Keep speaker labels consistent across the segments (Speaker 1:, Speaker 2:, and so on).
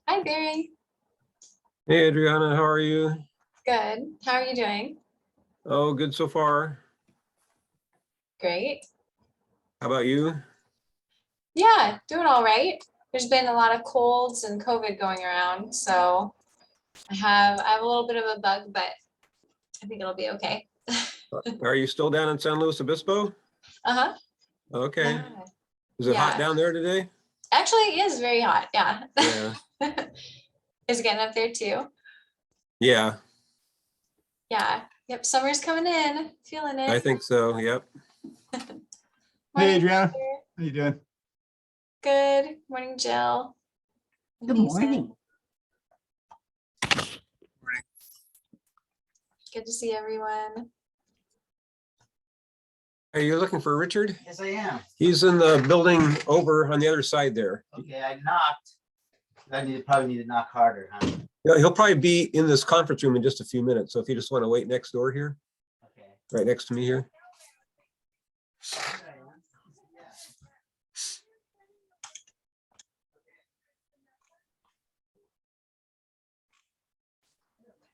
Speaker 1: Hi, Barry.
Speaker 2: Hey, Adriana, how are you?
Speaker 1: Good. How are you doing?
Speaker 2: Oh, good so far.
Speaker 1: Great.
Speaker 2: How about you?
Speaker 1: Yeah, doing all right. There's been a lot of colds and COVID going around, so I have a little bit of a bug, but I think it'll be okay.
Speaker 2: Are you still down in San Luis Obispo?
Speaker 1: Uh-huh.
Speaker 2: Okay.
Speaker 1: Yeah.
Speaker 2: Is it hot
Speaker 1: Yeah.
Speaker 2: down there today?
Speaker 1: Actually, it is very hot. Yeah.
Speaker 2: Yeah.
Speaker 1: Is it getting up there too?
Speaker 2: Yeah,
Speaker 1: Yeah. Yep. Summer's coming in. Feeling
Speaker 2: I
Speaker 1: it.
Speaker 2: think so. Yep.
Speaker 1: Morning,
Speaker 3: Hey, Adriana.
Speaker 1: Peter.
Speaker 3: How you doing?
Speaker 1: Good. Morning, Jill.
Speaker 4: Good morning.
Speaker 1: Good to see everyone.
Speaker 2: Are you looking for Richard?
Speaker 4: Yes, I am.
Speaker 2: He's in the building over on the other side there.
Speaker 4: Okay, I knocked. Probably need to knock harder, huh?
Speaker 2: Yeah, he'll probably be in this conference room in just a few minutes. So if you just want to wait next door here,
Speaker 4: Okay.
Speaker 2: right next to me here.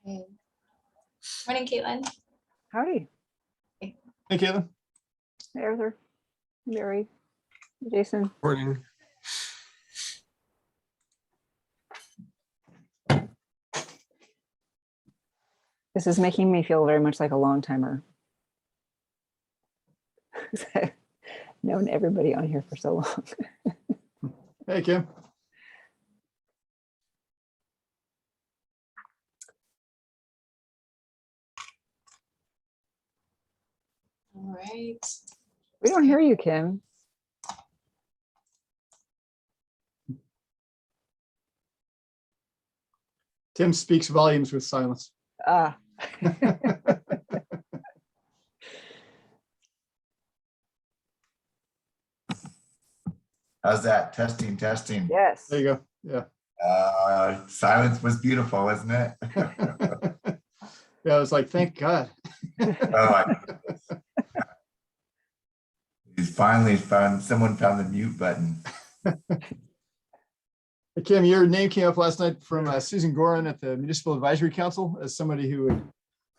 Speaker 1: Okay. Morning, Caitlin.
Speaker 5: Howdy,
Speaker 3: Hey, Caitlin.
Speaker 5: Arthur, Mary, Jason.
Speaker 2: Morning.
Speaker 5: This is making me feel very much like a long timer. I've known everybody on here for so long.
Speaker 3: Hey, Kim.
Speaker 1: All right.
Speaker 5: We don't hear you, Kim.
Speaker 3: Tim speaks volumes with silence.
Speaker 5: Ah.
Speaker 6: How's that? Testing, testing.
Speaker 5: Yes.
Speaker 3: There you go. Yeah.
Speaker 6: Silence was beautiful, wasn't it?
Speaker 3: Yeah, I was like, thank God.
Speaker 6: He's finally someone found the mute button.
Speaker 3: Hey, Kim, your name came up last night from Susan Gorin at the Municipal Advisory Council as somebody who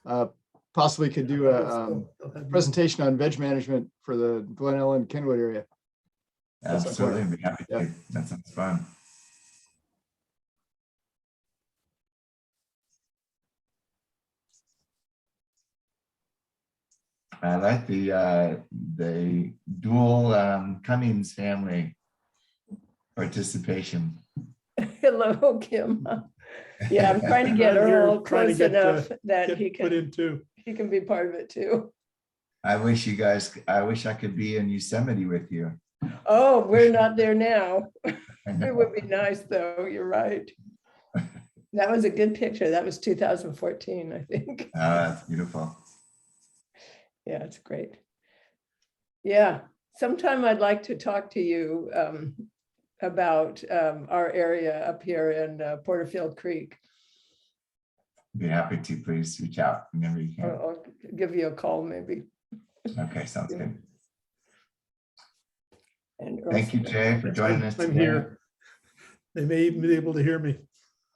Speaker 3: would possibly could do a presentation on veg management for the Glen Ellen, Kenwood area.
Speaker 6: Absolutely, I'd be happy to.
Speaker 3: Yeah.
Speaker 6: That sounds fun. I like the dual Cummings family participation.
Speaker 7: Hello, Kim. Yeah, I'm trying to get Earl close enough that he
Speaker 3: Put
Speaker 7: can
Speaker 3: in too.
Speaker 7: be part of it too.
Speaker 6: I wish I could be in Yosemite with you.
Speaker 7: Oh, we're not there now.
Speaker 6: I
Speaker 7: It
Speaker 6: know.
Speaker 7: would be nice, though. You're right. That was a good picture. That was 2014, I think.
Speaker 6: Oh, that's beautiful.
Speaker 7: Yeah, it's great. Yeah, sometime I'd like to talk to you about our area up here in Porterfield Creek.
Speaker 6: Be happy to. Please reach out whenever you can.
Speaker 7: I'll give you a call maybe.
Speaker 6: Okay, sounds good.
Speaker 7: And
Speaker 6: Thank you, Jay, for joining us
Speaker 8: I'm
Speaker 6: today.
Speaker 8: here. They may even be able to hear me.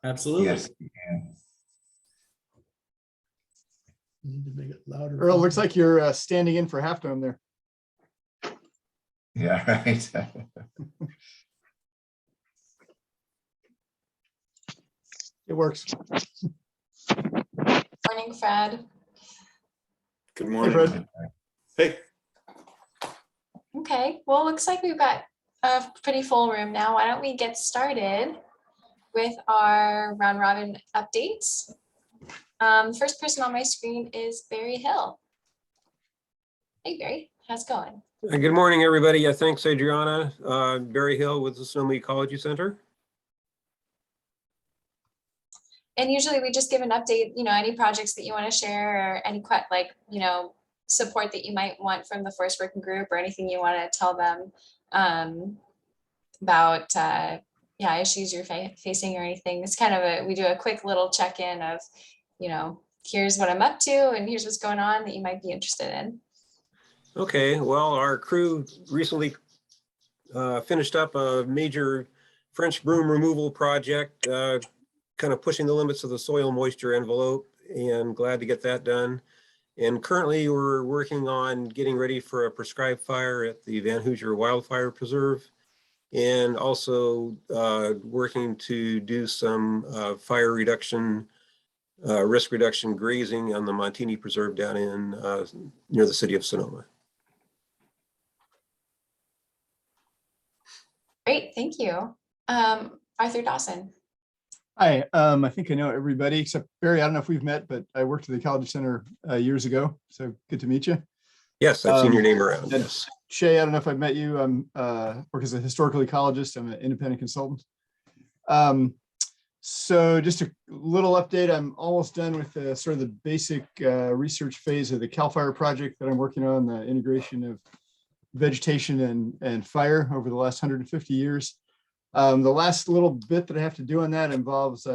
Speaker 9: Absolutely.
Speaker 6: Yes, you can.
Speaker 8: Need to make it louder.
Speaker 3: Earl, looks like you're standing in for Half Dome there.
Speaker 6: Yeah, right.
Speaker 3: It works.
Speaker 1: Morning, Fred.
Speaker 9: Good
Speaker 3: Hey,
Speaker 9: morning.
Speaker 3: Fred.
Speaker 9: Hey,
Speaker 1: Okay, well, looks like we've got a pretty full room now. Why don't we get started with our round robin updates? First person on my screen is Barry Hill. Hey, Barry, how's it going?
Speaker 2: Good morning, everybody. Yeah, thanks, Adriana. Barry Hill with the Sonoma Ecology Center.
Speaker 1: And usually we just give an update, any projects that you want to share or any support that you might want from the forest working group or anything you want to tell them about issues you're facing or anything. It's kind of we do a quick little check-in of, here's what I'm up to and here's what's going on that you might be interested in.
Speaker 2: Okay, well, our crew recently finished up a major French broom removal project, kind of pushing the limits of the soil moisture envelope, and glad to get that done. And currently we're working on getting ready for a prescribed fire at the Van Hoosier Wildfire Preserve, and also working to do some fire reduction, risk reduction grazing on the Montini Preserve down in near the city of Sonoma.
Speaker 1: Great, thank you. Arthur Dawson.
Speaker 3: Hi, I think I know everybody except Barry. I don't know if we've met, but I worked at the College Center years ago. So good to meet you.
Speaker 2: Yes, I've seen your name around.
Speaker 3: and
Speaker 2: Yes.
Speaker 3: Che, I don't know if I've met you. I'm work as a historical ecologist. I'm an independent consultant. So just a little update. I'm almost done with sort of the basic research phase of the CAL FIRE project that I'm working on, the integration of vegetation and fire over the last 150 years. The last little bit that I have to do on that involves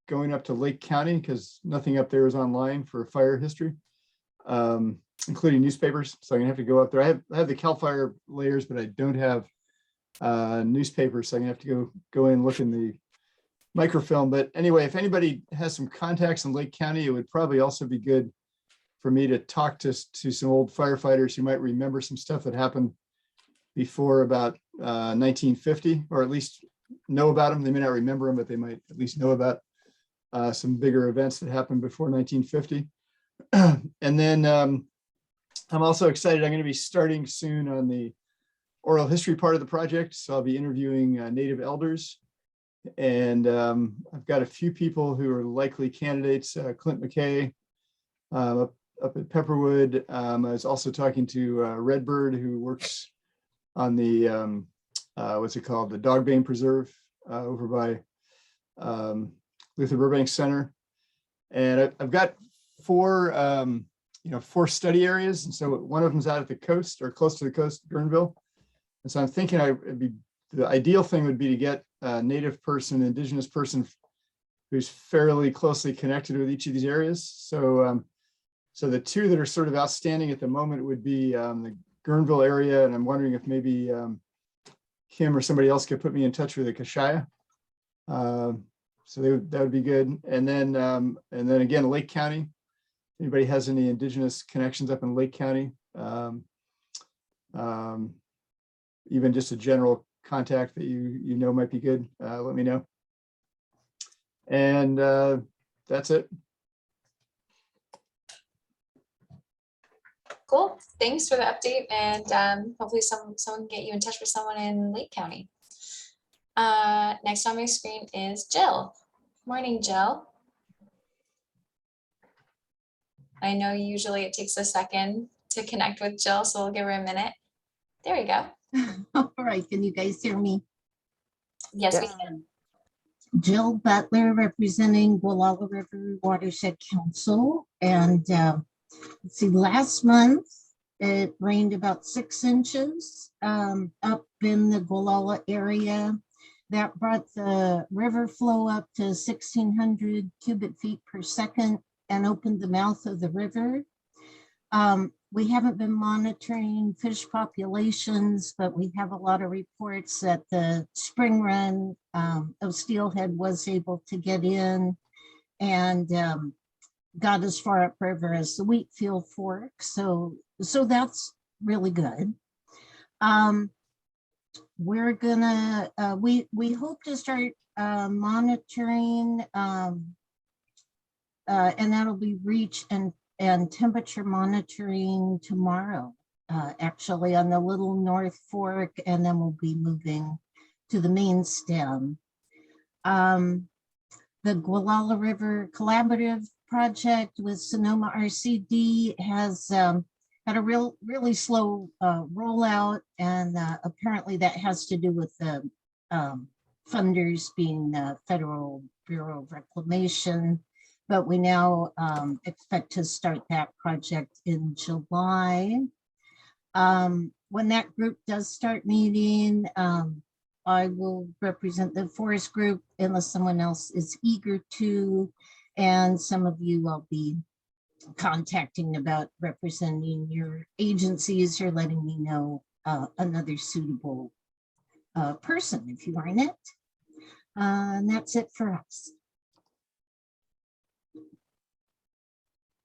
Speaker 3: going up to Lake County, because nothing up there is online for fire history, including newspapers. So I'm gonna have to go up there. I have the CAL FIRE layers, but I don't have newspapers. So I'm gonna have to go in and look in the microfilm. But anyway, if anybody has some contacts in Lake County, it would probably also be good for me to talk to some old firefighters who might remember some stuff that happened before about 1950, or at least know about them. They may not remember them, but they might at least know about some bigger events that happened before 1950. And then I'm also excited. I'm going to be starting soon on the oral history part of the project. So I'll be interviewing native elders. And I've got a few people who are likely candidates, Clint McKay up at Pepperwood. I was also talking to Redbird, who works on the, what's it called? The Dogbane Preserve over by Luther Burbank Center. And I've got four study areas. And so one of them's out at the coast, or close to the coast, Guerneville. And so I'm thinking the ideal thing would be to get a native person, indigenous person who's fairly closely connected with each of these areas. So, so the two that are sort of outstanding at the moment would be the Guerneville area, and I'm wondering if maybe Kim or somebody else could put me in touch with the Kashaya. So that would be good. And then again, Lake County. Anybody has any indigenous connections up in Lake County? Even just a general contact that you know might be good. Let me know. And that's it.
Speaker 1: Cool, thanks for the update, and hopefully someone can get you in touch with someone in Lake County. Next on my screen is Jill. Morning, Jill. I know usually it takes a second to connect with Jill, so we'll give her a minute. There we go.
Speaker 10: All right, can you guys hear me?
Speaker 1: Yes, we can.
Speaker 10: Jill Butler, representing Gualala River Watershed Council. And let's see, last month it rained about 6 inches up in the Gualala area. That brought the river flow up to 1,600 cubic feet per second and opened the mouth of the river. We haven't been monitoring fish populations, but we have a lot of reports that the spring run of steelhead was able to get in and got as far upriver as the Wheatfield Fork. So that's really good. We're gonna, we hope to start monitoring and that'll be reach and temperature monitoring tomorrow, actually on the Little North Fork, and then we'll be moving to the main stem. The Gualala River Collaborative Project with Sonoma RCD has had a really slow rollout, and apparently that has to do with the funders being the Federal Bureau of Reclamation. But we now expect to start that project in July. When that group does start meeting, I will represent the forest group unless someone else is eager to. And some of you I'll be contacting about representing your agencies or letting me know another suitable person if you are in it. And that's it for us.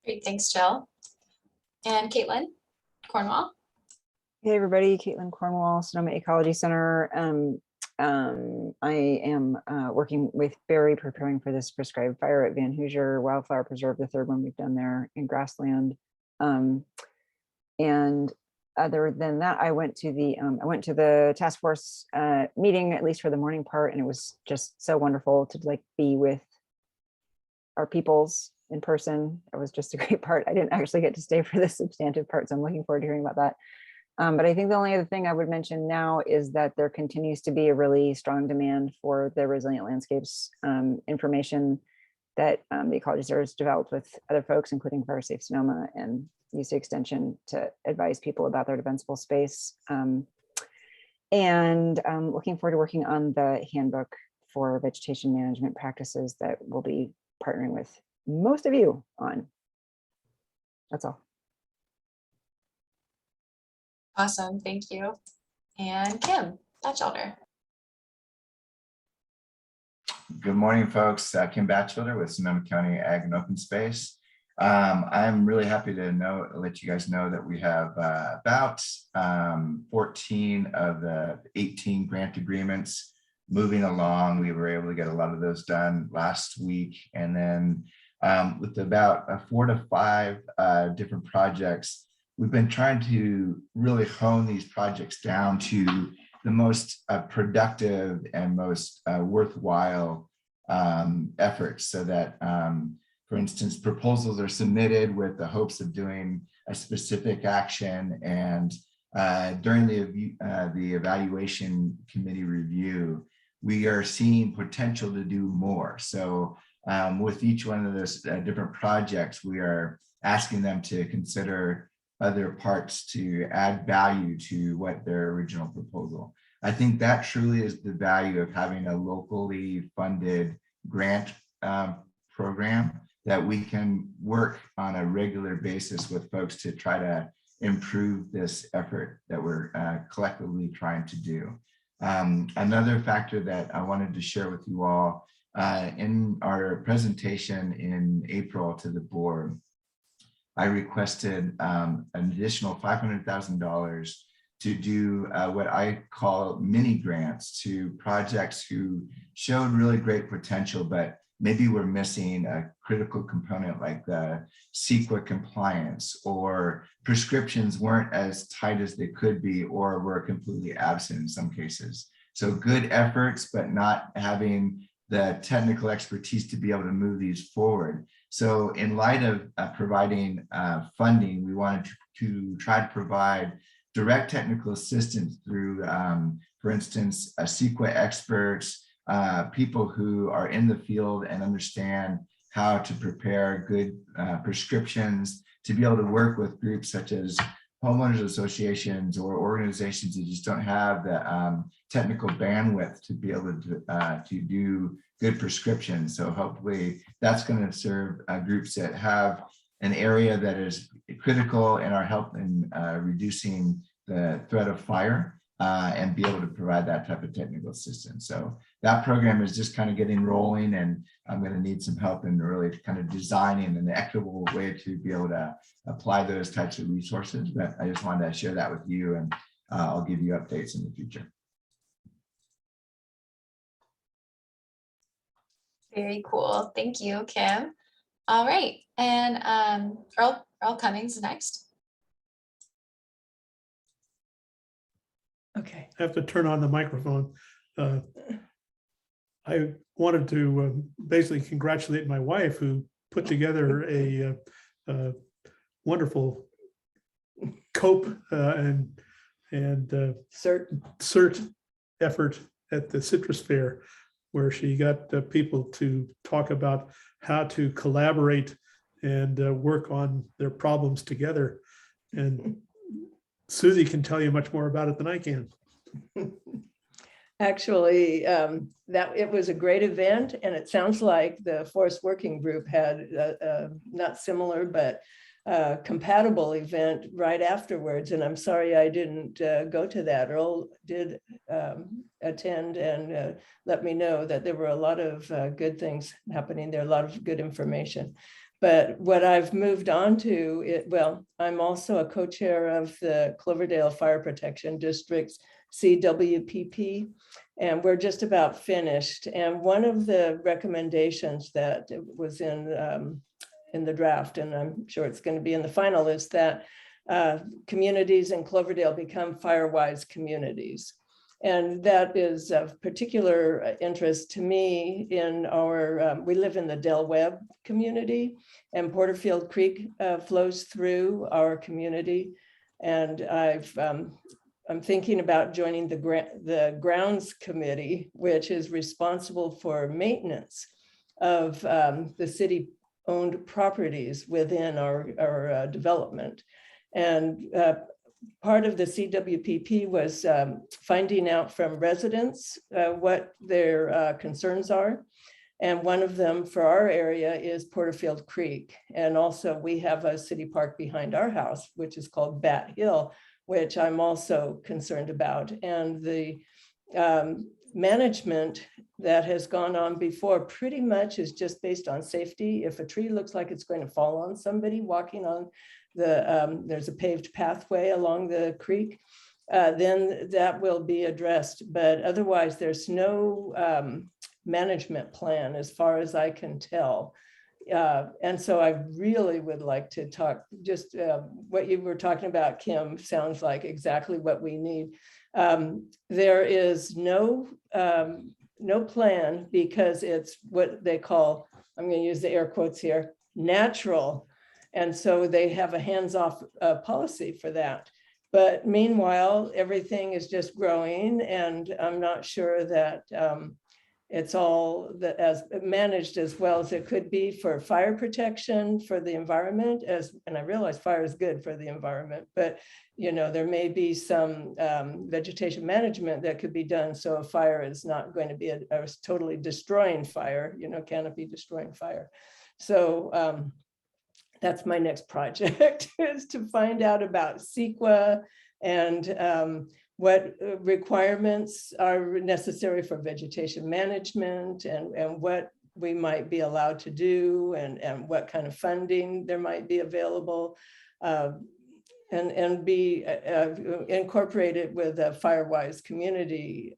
Speaker 1: Great, thanks, Jill. And Caitlin, Cornwall.
Speaker 5: Hey everybody, Caitlin Cornwall, Sonoma Ecology Center. I am working with Barry preparing for this prescribed fire at Van Hoosier Wildfire Preserve, the third one we've done there in grassland. And other than that, I went to the task force meeting, at least for the morning part, and it was just so wonderful to like be with our peoples in person. It was just a great part. I didn't actually get to stay for the substantive part, so I'm looking forward to hearing about that. But I think the only other thing I would mention now is that there continues to be a really strong demand for the resilient landscapes information that the Ecology Center has developed with other folks, including Fire Safe Sonoma and UC Extension, to advise people about their defensible space. And looking forward to working on the handbook for vegetation management practices that we'll be partnering with most of you on. That's all.
Speaker 1: Awesome, thank you. And Kim Batchelder.
Speaker 6: Good morning, folks. Kim Batchelder with Sonoma County Ag and Open Space. I'm really happy to let you guys know that we have about 14 of the 18 grant agreements moving along. We were able to get a lot of those done last week. And then with about 4 to 5 different projects, we've been trying to really hone these projects down to the most productive and most worthwhile efforts, so that, for instance, proposals are submitted with the hopes of doing a specific action, and during the evaluation committee review, we are seeing potential to do more. So with each one of those different projects, we are asking them to consider other parts to add value to what their original proposal. I think that truly is the value of having a locally funded grant program, that we can work on a regular basis with folks to try to improve this effort that we're collectively trying to do. Another factor that I wanted to share with you all, in our presentation in April to the board, I requested an additional $500,000 to do what I call mini grants to projects who showed really great potential, but maybe we're missing a critical component like the CEQA compliance, or prescriptions weren't as tight as they could be, or were completely absent in some cases. So good efforts, but not having the technical expertise to be able to move these forward. So in light of providing funding, we wanted to try to provide direct technical assistance through, for instance, CEQA experts, people who are in the field and understand how to prepare good prescriptions, to be able to work with groups such as homeowners associations or organizations that just don't have the technical bandwidth to be able to do good prescriptions. So hopefully that's going to serve groups that have an area that is critical in our help in reducing the threat of fire, and be able to provide that type of technical assistance. So that program is just kind of getting rolling, and I'm going to need some help in really kind of designing an equitable way to be able to apply those types of resources. But I just wanted to share that with you, and I'll give you updates in the future.
Speaker 1: Very cool. Thank you, Kim. All right. And Earl Cummings is next.
Speaker 7: Okay.
Speaker 8: I have to turn on the microphone. I wanted to basically congratulate my wife, who put together a wonderful COPE and CERT effort at the Citrus Fair, where she got people to talk about how to collaborate and work on their problems together. And Susie can tell you much more about it than I can.
Speaker 7: Actually, that it was a great event, and it sounds like the Forest Working Group had not similar, but compatible event right afterwards. And I'm sorry I didn't go to that. Earl did attend and let me know that there were a lot of good things happening there, a lot of good information. But what I've moved on to, well, I'm also a co-chair of the Cloverdale Fire Protection District's CWPP, and we're just about finished. And one of the recommendations that was in the draft, and I'm sure it's going to be in the final, is that communities in Cloverdale become fire-wise communities. And that is of particular interest to me in our, we live in the Del Webb community, and Porterfield Creek flows through our community. And I'm thinking about joining the grounds committee, which is responsible for maintenance of the city-owned properties within our development. And part of the CWPP was finding out from residents what their concerns are. And one of them for our area is Porterfield Creek. And also we have a city park behind our house, which is called Bat Hill, which I'm also concerned about. And the management that has gone on before pretty much is just based on safety. If a tree looks like it's going to fall on somebody walking on there's a paved pathway along the creek, then that will be addressed. But otherwise, there's no management plan as far as I can tell. And so I really would like to talk, just what you were talking about, Kim, sounds like exactly what we need. There is no plan, because it's what they call, I'm going to use the air quotes here, natural. And so they have a hands-off policy for that. But meanwhile, everything is just growing, and I'm not sure that it's all as managed as well as it could be for fire protection, for the environment, and I realize fire is good for the environment, but there may be some vegetation management that could be done so a fire is not going to be a totally destroying fire, canopy destroying fire. So that's my next project, is to find out about CEQA and what requirements are necessary for vegetation management, and what we might be allowed to do, and what kind of funding there might be available, and be incorporated with a Firewise community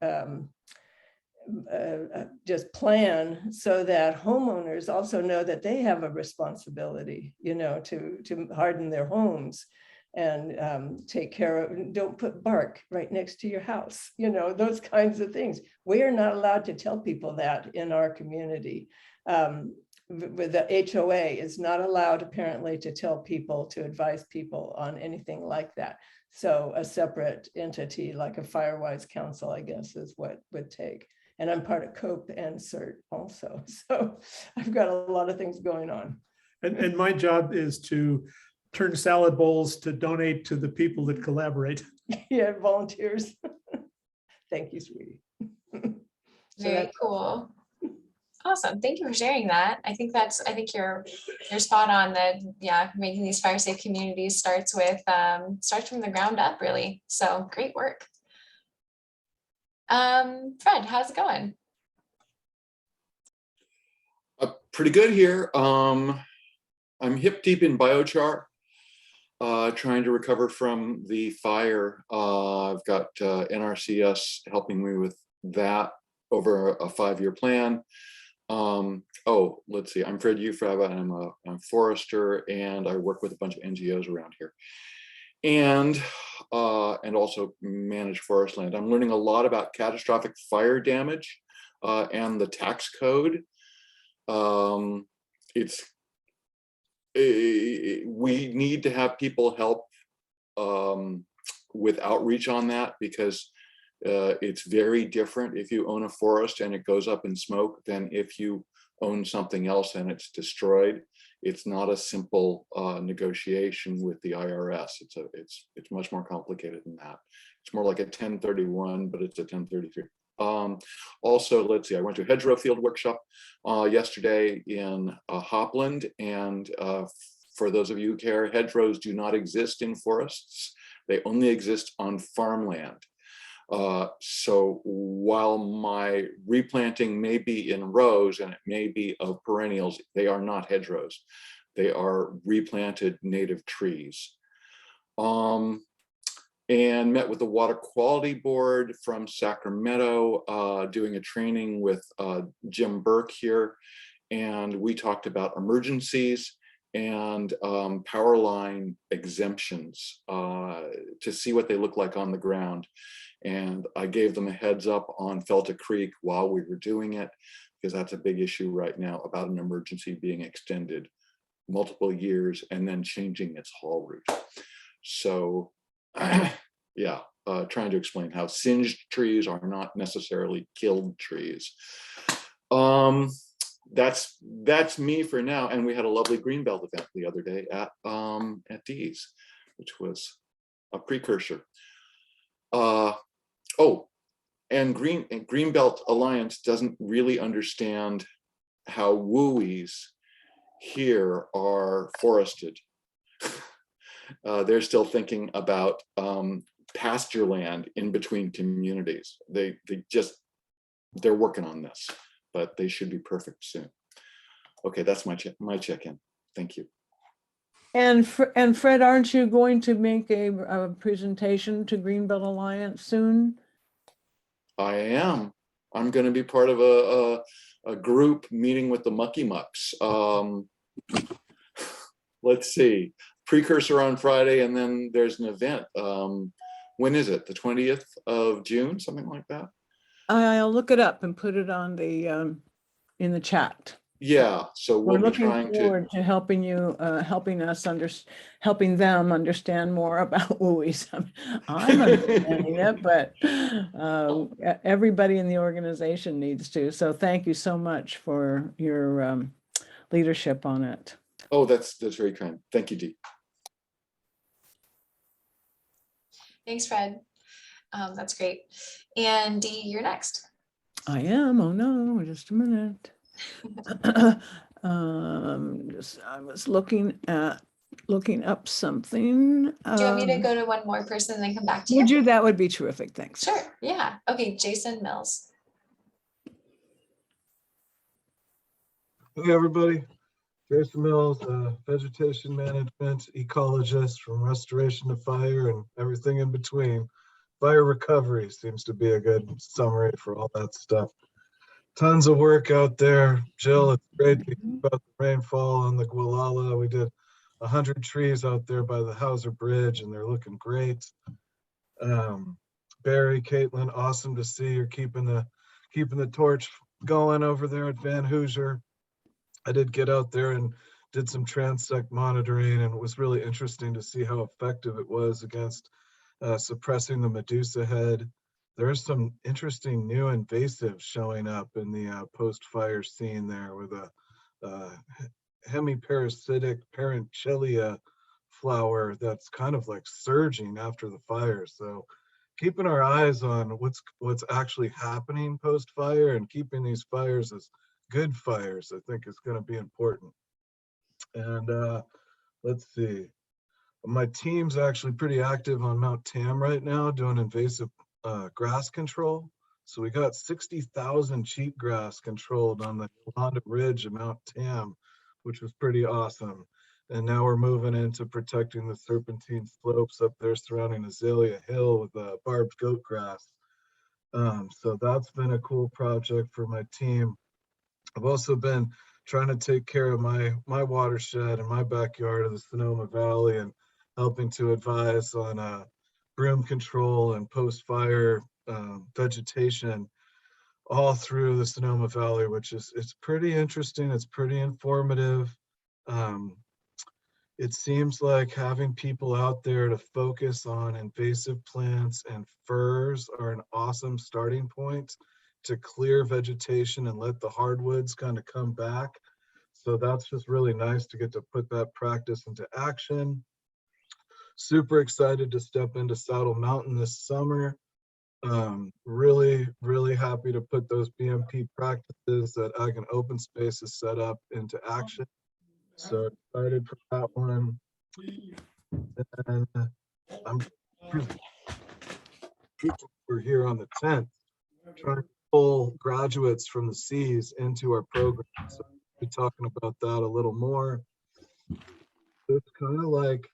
Speaker 7: just plan, so that homeowners also know that they have a responsibility, to harden their homes and take care of, don't put bark right next to your house, those kinds of things. We are not allowed to tell people that in our community. With the HOA is not allowed apparently to tell people, to advise people on anything like that. So a separate entity like a Firewise Council, I guess, is what would take. And I'm part of COPE and CERT also. So I've got a lot of things going on.
Speaker 8: And my job is to turn salad bowls to donate to the people that collaborate.
Speaker 7: Yeah, volunteers. Thank you, sweetie.
Speaker 1: Very cool. Awesome. Thank you for sharing that. I think you're spot on that. Yeah, making these fire safe communities starts from the ground up, really. So great work. Fred, how's it going?
Speaker 11: Pretty good here. I'm hip deep in biochar, trying to recover from the fire. I've got NRCS helping me with that over a 5-year plan. Oh, let's see. I'm Fred Ufrava, and I'm a forester, and I work with a bunch of NGOs around here, and also manage forest land. I'm learning a lot about catastrophic fire damage and the tax code. We need to have people help with outreach on that, because it's very different if you own a forest and it goes up in smoke than if you own something else and it's destroyed. It's not a simple negotiation with the IRS. It's much more complicated than that. It's more like a 1031, but it's a 1033. Also, let's see, I went to a hedgerow field workshop yesterday in Hopland, and For those of you who care, hedgerows do not exist in forests. They only exist on farmland. So while my replanting may be in rows and it may be of perennials, they are not hedgerows. They are replanted native trees. And met with the Water Quality Board from Sacramento, doing a training with Jim Burke here. And we talked about emergencies and power line exemptions to see what they look like on the ground. And I gave them a heads up on Felta Creek while we were doing it, because that's a big issue right now about an emergency being extended multiple years and then changing its haul route. So yeah, trying to explain how singed trees are not necessarily killed trees. That's me for now. And we had a lovely Greenbelt event the other day at Dee's, which was a precursor. Oh, and Greenbelt Alliance doesn't really understand how WUIs here are forested. They're still thinking about pasture land in between communities. They're working on this, but they should be perfect soon. Okay, that's my check-in. Thank you.
Speaker 12: And Fred, aren't you going to make a presentation to Greenbelt Alliance soon?
Speaker 11: I am. I'm going to be part of a group meeting with the Mucky Mucks. Let's see. Precursor on Friday, and then there's an event. When is it? The 20th of June, something like that?
Speaker 12: I'll look it up and put it on the in the chat.
Speaker 11: Yeah, so
Speaker 12: We're
Speaker 11: we'll be
Speaker 12: looking
Speaker 11: trying
Speaker 12: forward to helping you, helping them understand more about WUIs. I'm understanding it, but everybody in the organization needs to. So thank you so much for your leadership on it.
Speaker 11: Oh, that's very kind. Thank you, Dee.
Speaker 1: Thanks, Fred. That's great. And Dee, you're next.
Speaker 12: I am. Oh no, just a minute. I was looking up something.
Speaker 1: Do you want me to go to one more person and then come back to you?
Speaker 12: Would you? That would be terrific. Thanks.
Speaker 1: Sure. Yeah. Okay. Jason Mills.
Speaker 13: Hey, everybody. Jason Mills, vegetation management ecologist from restoration to fire and everything in between. Fire recovery seems to be a good summary for all that stuff. Tons of work out there. Jill, it's great to hear about the rainfall on the Gualala. We did 100 trees out there by the Hauser Bridge, and they're looking great. Barry, Caitlin, awesome to see you're keeping the torch going over there at Van Hoosier. I did get out there and did some transect monitoring, and it was really interesting to see how effective it was against suppressing the Medusa head. There's some interesting new invasives showing up in the post-fire scene there with a hemiparasitic Parentchilia flower that's kind of like surging after the fire. So keeping our eyes on what's actually happening post-fire and keeping these fires as good fires, I think, is going to be important. And let's see. My team's actually pretty active on Mount Tam right now doing invasive grass control. So we got 60,000 cheatgrass controlled on the Yolanda Ridge of Mount Tam, which was pretty awesome. And now we're moving into protecting the serpentine slopes up there surrounding Azalea Hill with barbed goat grass. So that's been a cool project for my team. I've also been trying to take care of my watershed and my backyard of the Sonoma Valley and helping to advise on broom control and post-fire vegetation all through the Sonoma Valley, which it's pretty interesting. It's pretty informative. It seems like having people out there to focus on invasive plants and firs are an awesome starting point to clear vegetation and let the hardwoods kind of come back. So that's just really nice to get to put that practice into action. Super excited to step into Saddle Mountain this summer. Really, really happy to put those BMP practices that Ag and Open Space has set up into action. So excited for that one. And I'm we're here on the 10th, trying to pull graduates from the Cs into our program. So we'll be talking about that a little more. It's kind of like,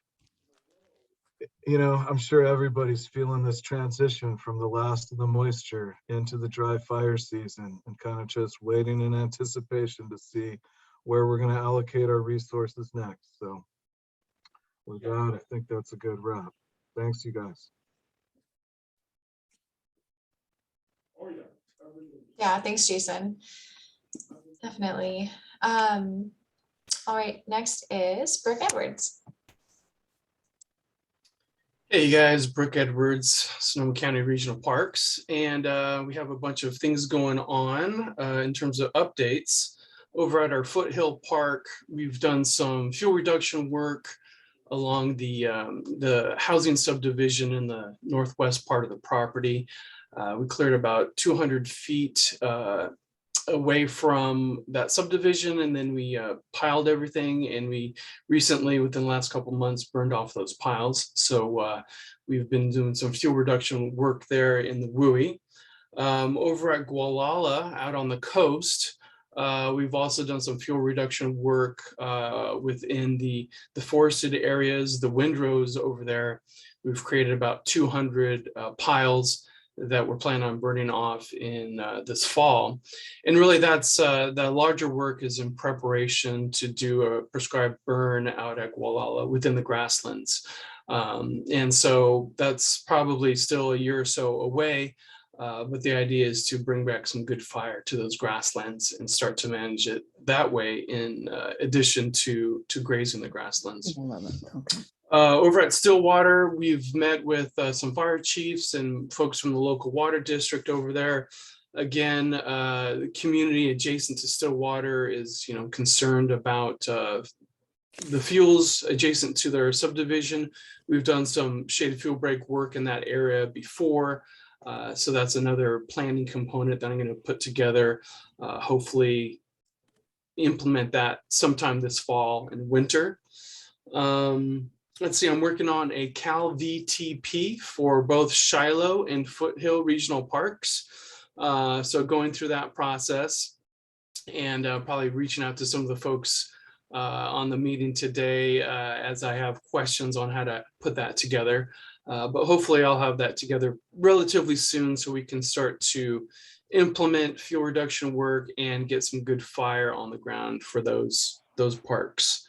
Speaker 13: you know, I'm sure everybody's feeling this transition from the last of the moisture into the dry fire season, and kind of just waiting in anticipation to see where we're going to allocate our resources next. So with that, I think that's a good wrap. Thanks, you guys.
Speaker 1: Yeah, thanks, Jason. Definitely. All right, next is Brook Edwards.
Speaker 9: Hey you guys, Brook Edwards, Sonoma County Regional Parks, and we have a bunch of things going on in terms of updates. Over at our Foothill Park, we've done some fuel reduction work along the housing subdivision in the northwest part of the property. We cleared about 200 feet away from that subdivision, and then we piled everything, and we recently, within the last couple months, burned off those piles. So we've been doing some fuel reduction work there in the WUI. Over at Gualala, out on the coast, we've also done some fuel reduction work within the forested areas, the windrows over there. We've created about 200 piles that we're planning on burning off in this fall. And really that's the larger work is in preparation to do a prescribed burn out at Gualala within the grasslands. And so that's probably still a year or so away, but the idea is to bring back some good fire to those grasslands and start to manage it that way in addition to grazing the grasslands.
Speaker 12: Okay.
Speaker 9: Over at Stillwater, we've met with some fire chiefs and folks from the local water district over there. Again, the community adjacent to Stillwater is, concerned about the fuels adjacent to their subdivision. We've done some shaded fuel break work in that area before. So that's another planning component that I'm going to put together, hopefully implement that sometime this fall and winter. Let's see, I'm working on a Cal VTP for both Shiloh and Foothill Regional Parks. So going through that process and probably reaching out to some of the folks on the meeting today as I have questions on how to put that together. But hopefully I'll have that together relatively soon so we can start to implement fuel reduction work and get some good fire on the ground for those parks.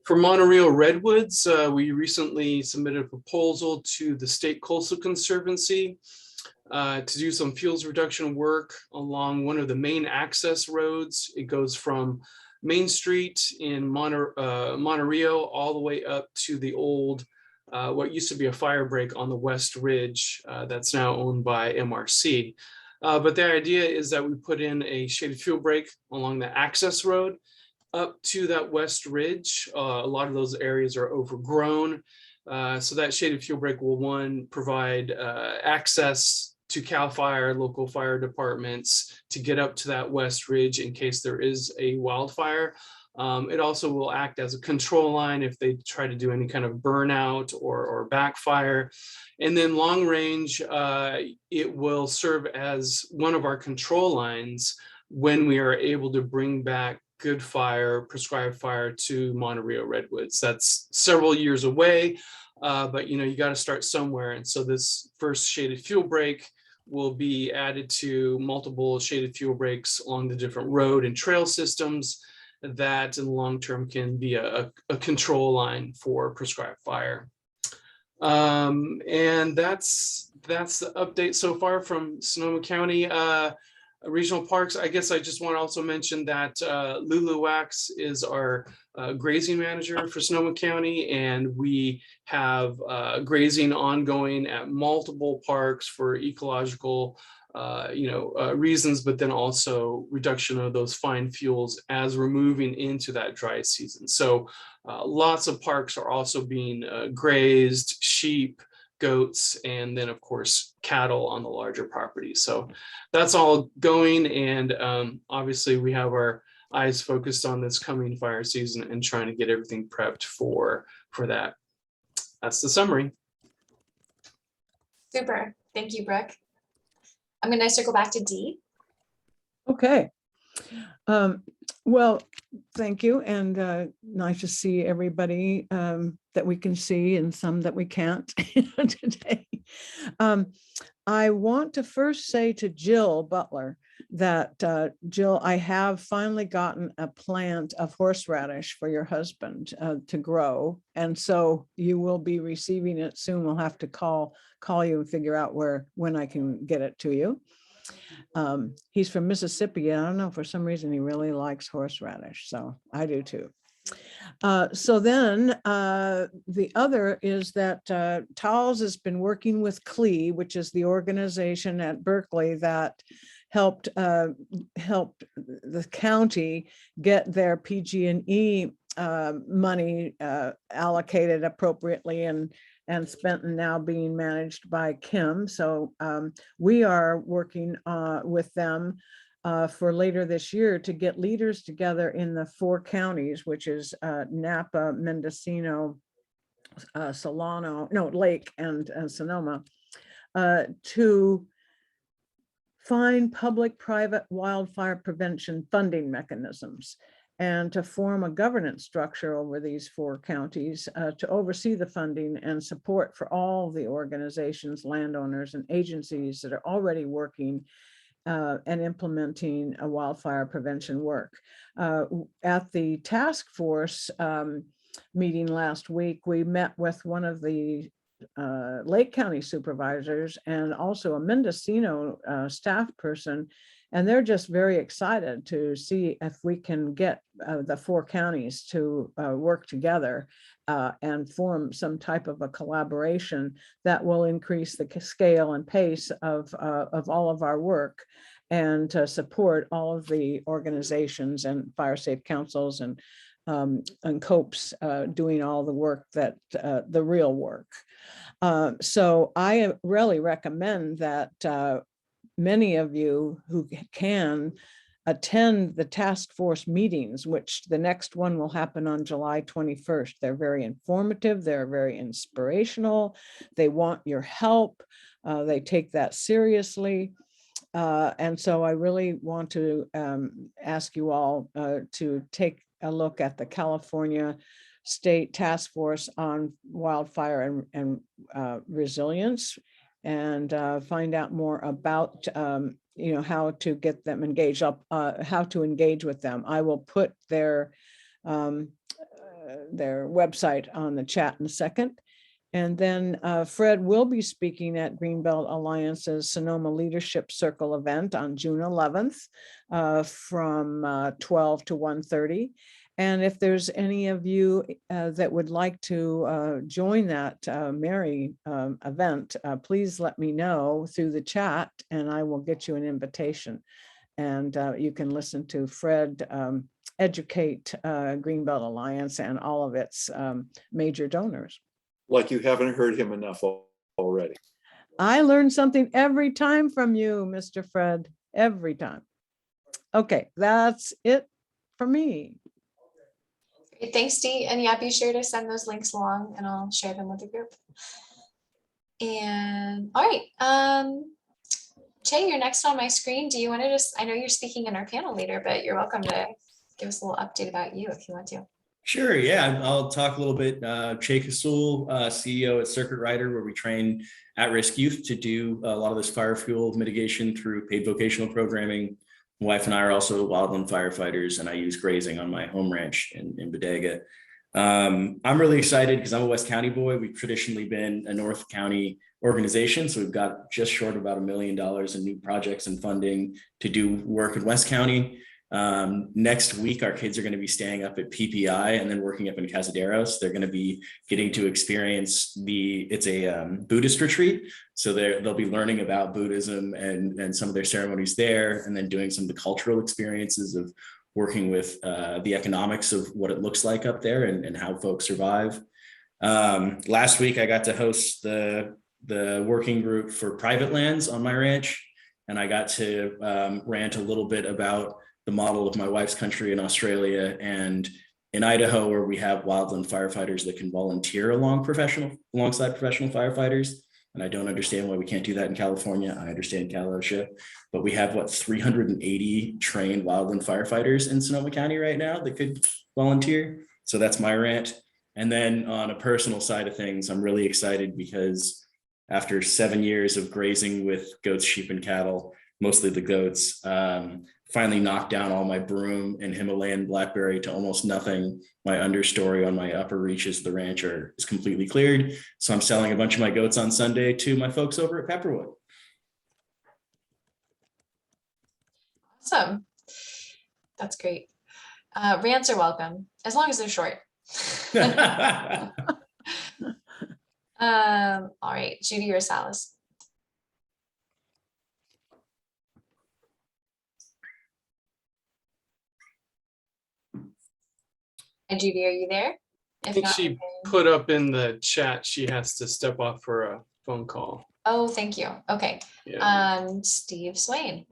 Speaker 9: For Monoreal Redwoods, we recently submitted a proposal to the State Coastal Conservancy to do some fuels reduction work along one of the main access roads. It goes from Main Street in Monoreal all the way up to the old, what used to be a fire break on the West Ridge that's now owned by MRC. But the idea is that we put in a shaded fuel break along the access road up to that West Ridge. A lot of those areas are overgrown. So that shaded fuel break will, one, provide access to CAL FIRE, local fire departments, to get up to that West Ridge in case there is a wildfire. It also will act as a control line if they try to do any kind of burnout or backfire. And then long range, it will serve as one of our control lines when we are able to bring back good fire, prescribed fire to Monoreal Redwoods. That's several years away, but you got to start somewhere. And so this first shaded fuel break will be added to multiple shaded fuel breaks along the different road and trail systems that in the long term can be a control line for prescribed fire. And that's the update so far from Sonoma County Regional Parks. I guess I just want to also mention that Lulu Wax is our grazing manager for Sonoma County, and we have grazing ongoing at multiple parks for ecological reasons, but then also reduction of those fine fuels as we're moving into that dry season. So lots of parks are also being grazed, sheep, goats, and then of course cattle on the larger property. So that's all going, and obviously we have our eyes focused on this coming fire season and trying to get everything prepped for that. That's the summary.
Speaker 1: Super. Thank you, Brooke. I'm going to circle back to Dee.
Speaker 12: Okay. Well, thank you. And nice to see everybody that we can see and some that we can't today. I want to first say to Jill Butler that, Jill, I have finally gotten a plant of horseradish for your husband to grow. And so you will be receiving it soon. We'll have to call you and figure out when I can get it to you. He's from Mississippi, and I don't know, for some reason he really likes horseradish, so I do too. So then the other is that Towles has been working with CLE, which is the organization at Berkeley that helped the county get their PG&E money allocated appropriately and spent and now being managed by Kim. So we are working with them for later this year to get leaders together in the 4 counties, which is Napa, Mendocino, Lake and Sonoma, to find public-private wildfire prevention funding mechanisms and to form a governance structure over these 4 counties to oversee the funding and support for all the organizations, landowners, and agencies that are already working and implementing a wildfire prevention work. At the task force meeting last week, we met with one of the Lake County supervisors and also a Mendocino staff person, and they're just very excited to see if we can get the 4 counties to work together and form some type of a collaboration that will increase the scale and pace of all of our work and to support all of the organizations and fire safe councils and COPEs doing all the work that the real work. So I really recommend that many of you who can attend the task force meetings, which the next one will happen on July 21st. They're very informative. They're very inspirational. They want your help. They take that seriously. And so I really want to ask you all to take a look at the California State Task Force on Wildfire and Resilience, and find out more about how to get them engaged up, how to engage with them. I will put their website on the chat in a second. And then Fred will be speaking at Greenbelt Alliance's Sonoma Leadership Circle event on June 11th from 12 to 1:30. And if there's any of you that would like to join that merry event, please let me know through the chat and I will get you an invitation. And you can listen to Fred educate Greenbelt Alliance and all of its major donors.
Speaker 11: Like you haven't heard him enough already.
Speaker 12: I learn something every time from you, Mr. Fred, every time. Okay, that's it for me.
Speaker 1: Great, thanks, Dee. And yeah, be sure to send those links along and I'll share them with the group. And all right, Che, you're next on my screen. Do you want to just, I know you're speaking in our panel later, but you're welcome to give us a little update about you if you want to.
Speaker 14: Sure, yeah, I'll talk a little bit. Che Casul, CEO at Circuit Rider, where we train at-risk youth to do a lot of this fire fuel mitigation through paid vocational programming. My wife and I are also wildland firefighters, and I use grazing on my home ranch in Bodega. I'm really excited because I'm a West County boy. We've traditionally been a North County organization, so we've got just short of about $1 million in new projects and funding to do work in West County. Next week, our kids are going to be staying up at PPI and then working up in Casaderos. They're going to be getting to experience it's a Buddhist retreat. So they'll be learning about Buddhism and some of their ceremonies there, and then doing some of the cultural experiences of working with the economics of what it looks like up there and how folks survive. Last week, I got to host the working group for private lands on my ranch, and I got to rant a little bit about the model of my wife's country in Australia and in Idaho, where we have wildland firefighters that can volunteer alongside professional firefighters. And I don't understand why we can't do that in California. I understand Cal OSHA, but we have 380 trained wildland firefighters in Sonoma County right now that could volunteer. So that's my rant. And then on a personal side of things, I'm really excited because after 7 years of grazing with goats, sheep, and cattle, mostly the goats, finally knocked down all my broom and Himalayan blackberry to almost nothing. My understory on my upper reaches of the ranch is completely cleared. So I'm selling a bunch of my goats on Sunday to my folks over at Pepperwood.
Speaker 1: Awesome. That's great. Rants are welcome, as long as they're short. All right, Judy or Salas? And Judy, are you there?
Speaker 9: I think she put up in the chat, she has to step off for a phone call.
Speaker 1: Oh, thank you. Okay.
Speaker 9: Yeah.
Speaker 1: Stephen Swain.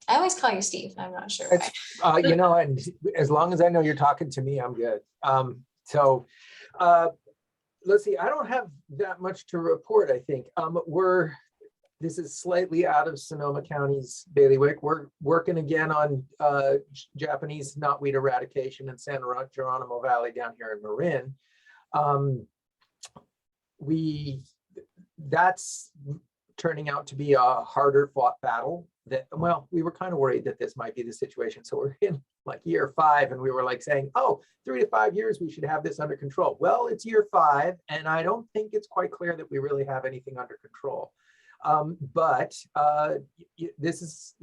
Speaker 1: I always call you Steve. I'm not sure
Speaker 15: why. You know, and as long as I know you're talking to me, I'm good. Let's see, I don't have that much to report, I think. This is slightly out of Sonoma County's bailiwick. We're working again on Japanese knotweed eradication in San Geronimo Valley down here in Marin. That's turning out to be a harder fought battle. We were kind of worried that this might be the situation. So we're in like year 5 and we were like saying, oh, 3 to 5 years, we should have this under control. Well, it's year 5 and I don't think it's quite clear that we really have anything under control. This is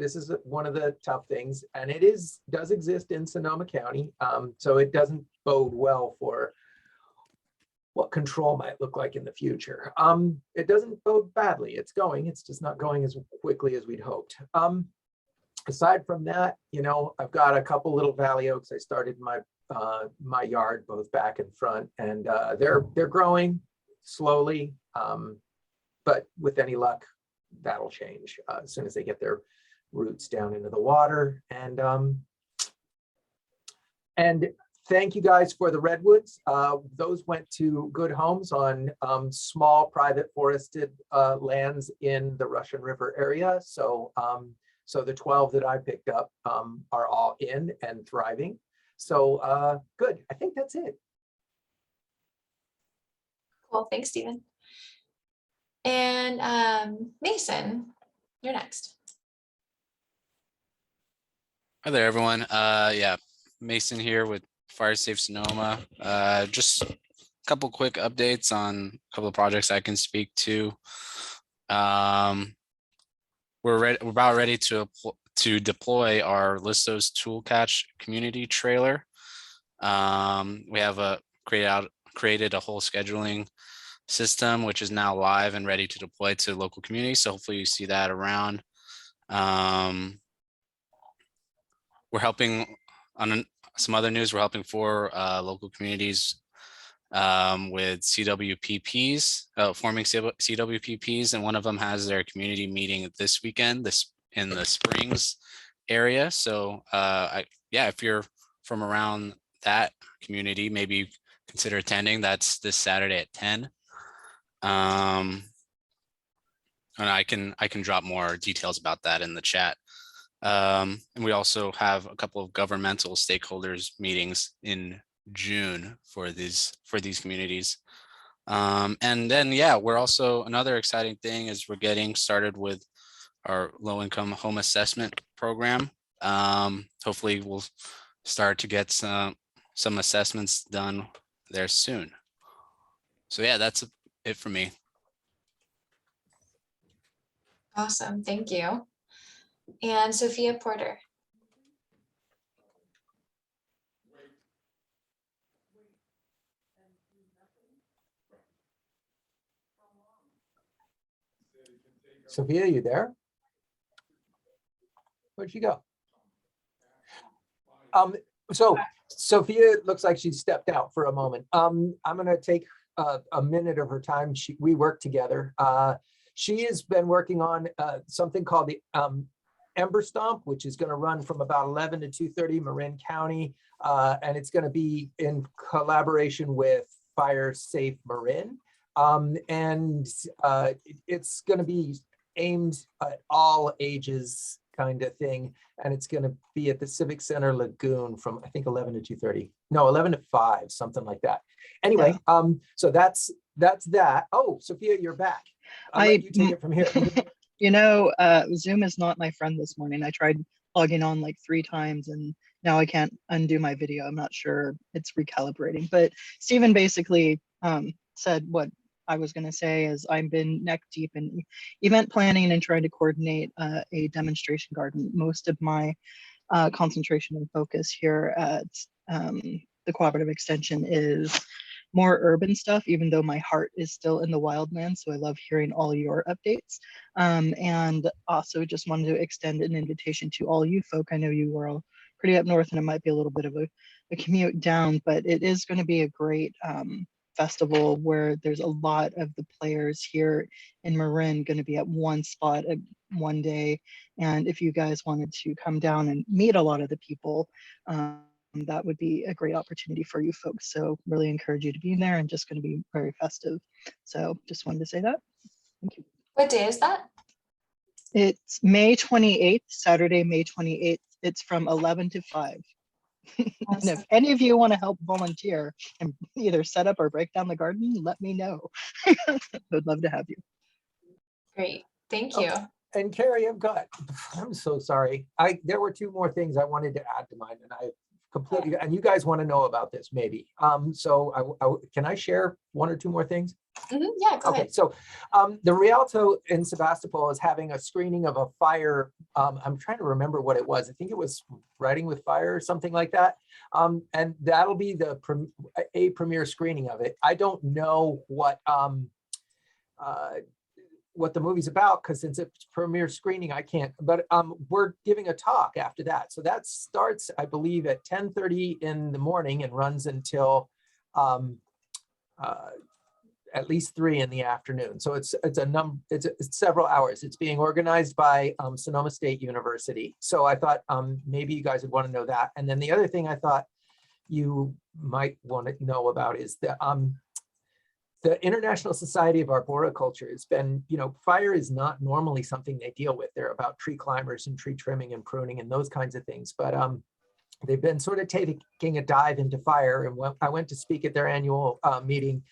Speaker 15: one of the tough things, and it does exist in Sonoma County. So it doesn't bode well for what control might look like in the future. It doesn't bode badly. It's just not going as quickly as we'd hoped. Aside from that, you know, I've got a couple little valley oaks I started in my yard, both back and front, and they're growing slowly. But with any luck, that'll change as soon as they get their roots down into the water. And thank you guys for the redwoods. Those went to good homes on small private forested lands in the Russian River area. So the 12 that I picked up are all in and thriving. So good. I think that's it.
Speaker 1: Cool. Thanks, Stephen. And Mason, you're next.
Speaker 16: Hi there, everyone. Yeah, Mason here with Fire Safe Sonoma. Just a couple quick updates on a couple of projects I can speak to. We're about ready to deploy our Listos Tool Catch community trailer. We have created a whole scheduling system, which is now live and ready to deploy to local communities. So hopefully you see that around. We're helping on some other news. We're helping 4 local communities with CWPPs, forming CWPPs, and one of them has their community meeting this weekend, in the Springs area. So yeah, if you're from around that community, maybe consider attending. That's this Saturday at 10. And I can drop more details about that in the chat. And we also have a couple of governmental stakeholders meetings in June for these communities. And then, yeah, we're also, another exciting thing is we're getting started with our low-income home assessment program. Hopefully we'll start to get some assessments done there soon. So yeah, that's it for me.
Speaker 1: Awesome. Thank you. And Sophia Porter.
Speaker 15: Sophia, you there? Where'd she go? So Sophia looks like she stepped out for a moment. I'm going to take a minute of her time. We work together. She has been working on something called the Ember Stomp, which is going to run from about 11 to 2:30 Marin County. And it's going to be in collaboration with Fire Safe Marin. It's going to be aimed at all ages kind of thing. And it's going to be at the Civic Center Lagoon from, I think, 11 to 2:30. No, 11 to 5, something like that. Anyway, so that's that. Oh, Sophia, you're back. I'll let you take it from here.
Speaker 17: Zoom is not my friend this morning. I tried logging on like 3 times and now I can't undo my video. I'm not sure it's recalibrating, but Stephen basically said what I was going to say is I've been neck deep in event planning and trying to coordinate a demonstration garden. Most of my concentration and focus here at the Cooperative Extension is more urban stuff, even though my heart is still in the wildlands. So I love hearing all your updates. And also just wanted to extend an invitation to all you folk. I know you were all pretty up north and it might be a little bit of a commute down, but it is going to be a great festival where there's a lot of the players here in Marin going to be at one spot at one day. And if you guys wanted to come down and meet a lot of the people, that would be a great opportunity for you folks. So really encourage you to be there and just going to be very festive. So just wanted to say that. Thank you.
Speaker 1: What day is that?
Speaker 17: It's May 28th, Saturday, May 28th. It's from 11 to 5. And if any of you want to help volunteer and either set up or break down the garden, let me know. I'd love to have you.
Speaker 1: Great, thank you.
Speaker 15: And Carrie, I'm so sorry. There were 2 more things I wanted to add to mine, and I completely, and you guys want to know about this maybe. So can I share 1 or 2 more things?
Speaker 1: Yeah, go ahead.
Speaker 15: So the Rialto in Sebastopol is having a screening of a fire. I'm trying to remember what it was. I think it was Writing with Fire or something like that. And that'll be a premiere screening of it. I don't know what the movie's about, because since it's premiere screening, I can't, but we're giving a talk after that. So that starts, I believe, at 10:30 in the morning and runs until at least 3 in the afternoon. So it's several hours. It's being organized by Sonoma State University. So I thought maybe you guys would want to know that. And then the other thing I thought you might want to know about is the International Society of Arboriculture has been, fire is not normally something they deal with. They're about tree climbers and tree trimming and pruning and those kinds of things. But they've been sort of taking a dive into fire. And I went to speak at their annual meeting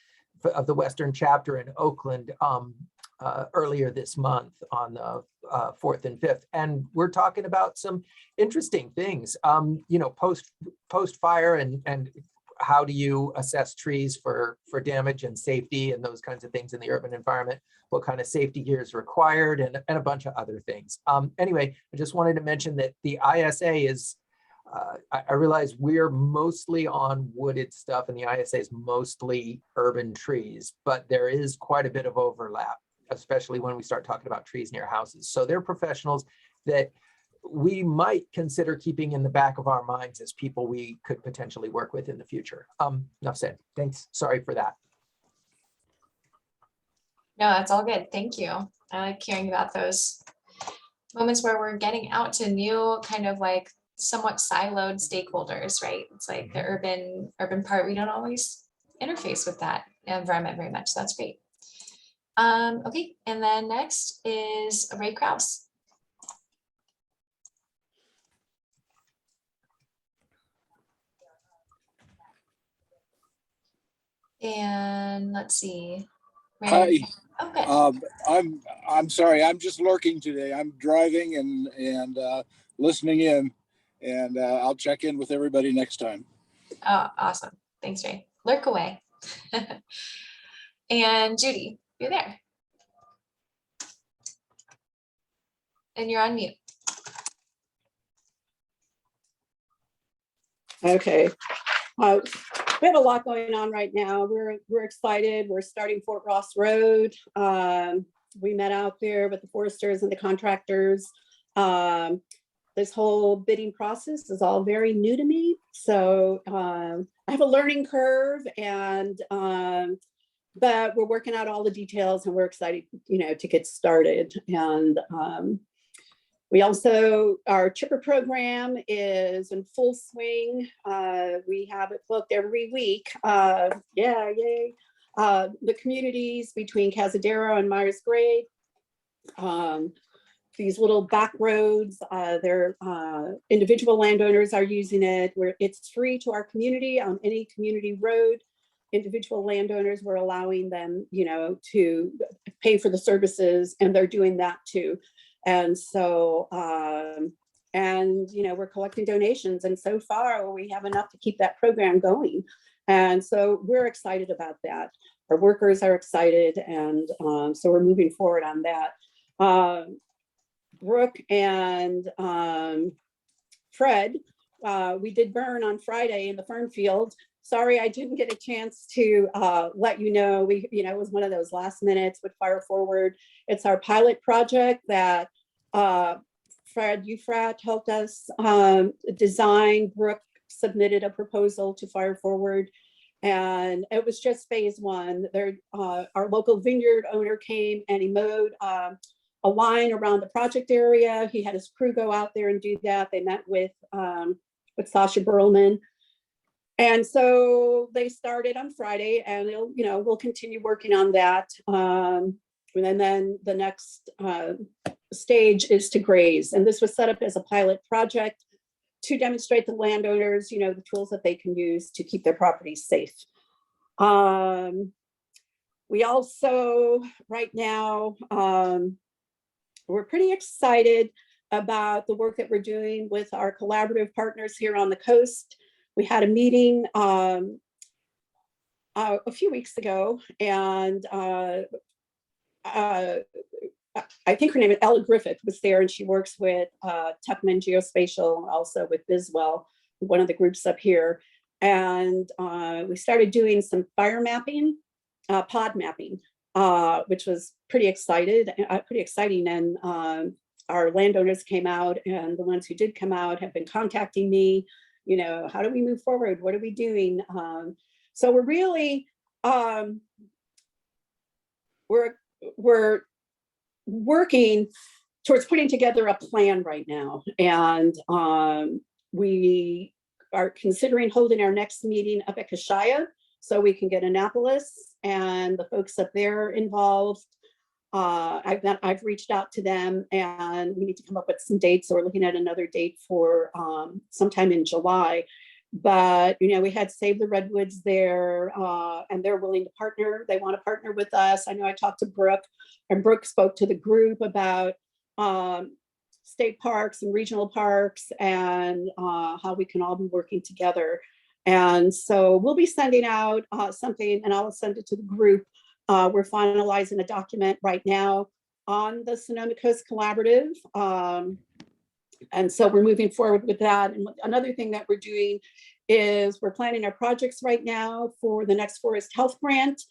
Speaker 15: of the Western chapter in Oakland earlier this month on the 4th and 5th. And we're talking about some interesting things, post fire and how do you assess trees for damage and safety and those kinds of things in the urban environment, what kind of safety gear is required, and a bunch of other things. Anyway, I just wanted to mention that the ISA is, I realize we're mostly on wooded stuff and the ISA is mostly urban trees, but there is quite a bit of overlap, especially when we start talking about trees near houses. So they're professionals that we might consider keeping in the back of our minds as people we could potentially work with in the future. Enough said. Thanks. Sorry for that.
Speaker 1: No, that's all good. Thank you. I like hearing about those moments where we're getting out to new kind of like somewhat siloed stakeholders, right? It's like the urban part, we don't always interface with that environment very much. So that's great. Okay, and then next is Ray Krause. And let's see.
Speaker 18: Hi.
Speaker 1: Okay.
Speaker 18: I'm sorry. I'm just lurking today. I'm driving and listening in, and I'll check in with everybody next time.
Speaker 1: Oh, awesome. Thanks, Ray. Lurk away. And Judy, you're there. And you're on mute.
Speaker 19: Okay. We have a lot going on right now. We're excited. We're starting Fort Ross Road. We met out there with the foresters and the contractors. This whole bidding process is all very new to me. So I have a learning curve, and but we're working out all the details, and we're excited, to get started. And We also, our chipper program is in full swing. We have it booked every week. Yeah, yay. The communities between Cazadero and Myers-Grade, these little back roads, their individual landowners are using it, where it's free to our community on any community road. Individual landowners, we're allowing them, you know, to pay for the services, and they're doing that too. And so, and, you know, we're collecting donations, and so far we have enough to keep that program going. And so we're excited about that. Our workers are excited, and so we're moving forward on that. Brooke and Fred, we did burn on Friday in the fern field. Sorry, I didn't get a chance to let you know. You know, it was one of those last minutes with Fire Forward. It's our pilot project that Fred Ufrat helped us design. Brooke submitted a proposal to Fire Forward, and it was just phase one. Our local vineyard owner came and he mowed a line around the project area. He had his crew go out there and do that. They met with Sasha Berlman. And so they started on Friday, and we'll continue working on that. And then the next stage is to graze. And this was set up as a pilot project to demonstrate to landowners, you know, the tools that they can use to keep their properties safe. We also, right now, we're pretty excited about the work that we're doing with our collaborative partners here on the coast. We had a meeting a few weeks ago, and I think her name is Ella Griffith was there, and she works with Tuckman Geospatial, also with Biswell, one of the groups up here. And we started doing some fire mapping, pod mapping, which was pretty exciting. And our landowners came out, and the ones who did come out have been contacting me. You know, how do we move forward? What are we doing? So we're really, we're working towards putting together a plan right now. And we are considering holding our next meeting up at Kashaya so we can get Annapolis and the folks up there involved. I've reached out to them, and we need to come up with some dates. So we're looking at another date for sometime in July. But, you know, we had Save the Redwoods there, and they're willing to partner. They want to partner with us. I know I talked to Brooke, and Brooke spoke to the group about state parks and regional parks, and how we can all be working together. And so we'll be sending out something, and I'll send it to the group. We're finalizing a document right now on the Sonoma Coast Collaborative. And so we're moving forward with that. And another thing that we're doing is we're planning our projects right now for the next Forest Health Grant.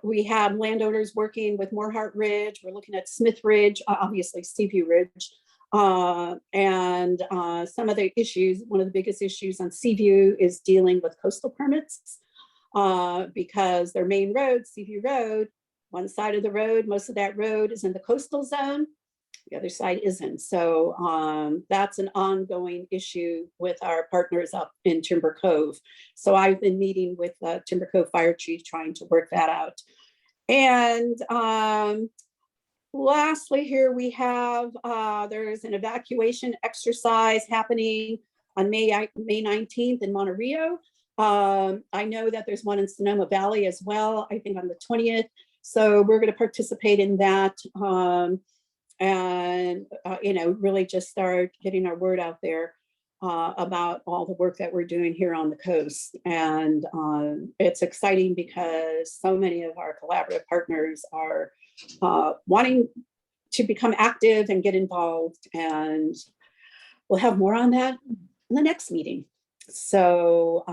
Speaker 19: We have landowners working with Moorheart Ridge. We're looking at Smith Ridge, obviously Seaview Ridge. And some of the issues, one of the biggest issues on Seaview is dealing with coastal permits. Because their main road, Seaview Road, one side of the road, most of that road is in the coastal zone, the other side isn't. So that's an ongoing issue with our partners up in Timber Cove. So I've been meeting with Timber Cove Fire Chief trying to work that out. And lastly, here we have, there's an evacuation exercise happening on May 19th in Monterey. I know that there's one in Sonoma Valley as well, I think on the 20th. So we're going to participate in that, and really just start getting our word out there about all the work that we're doing here on the coast. And it's exciting because so many of our collaborative partners are wanting to become active and get involved. And we'll have more on that in the next meeting. So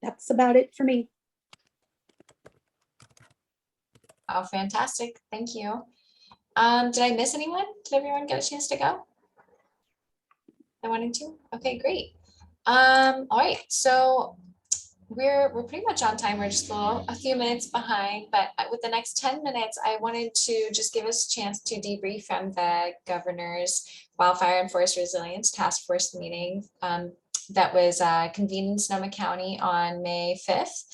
Speaker 19: that's about it for me.
Speaker 1: Oh, fantastic. Thank you. Did I miss anyone? Did everyone get a chance to go? I wanted to. Okay, great. All right. So we're pretty much on time. We're just a few minutes behind, but with the next 10 minutes, I wanted to just give us a chance to debrief from the governor's Wildfire and Forest Resilience Task Force meeting that was convened in Sonoma County on May 5th.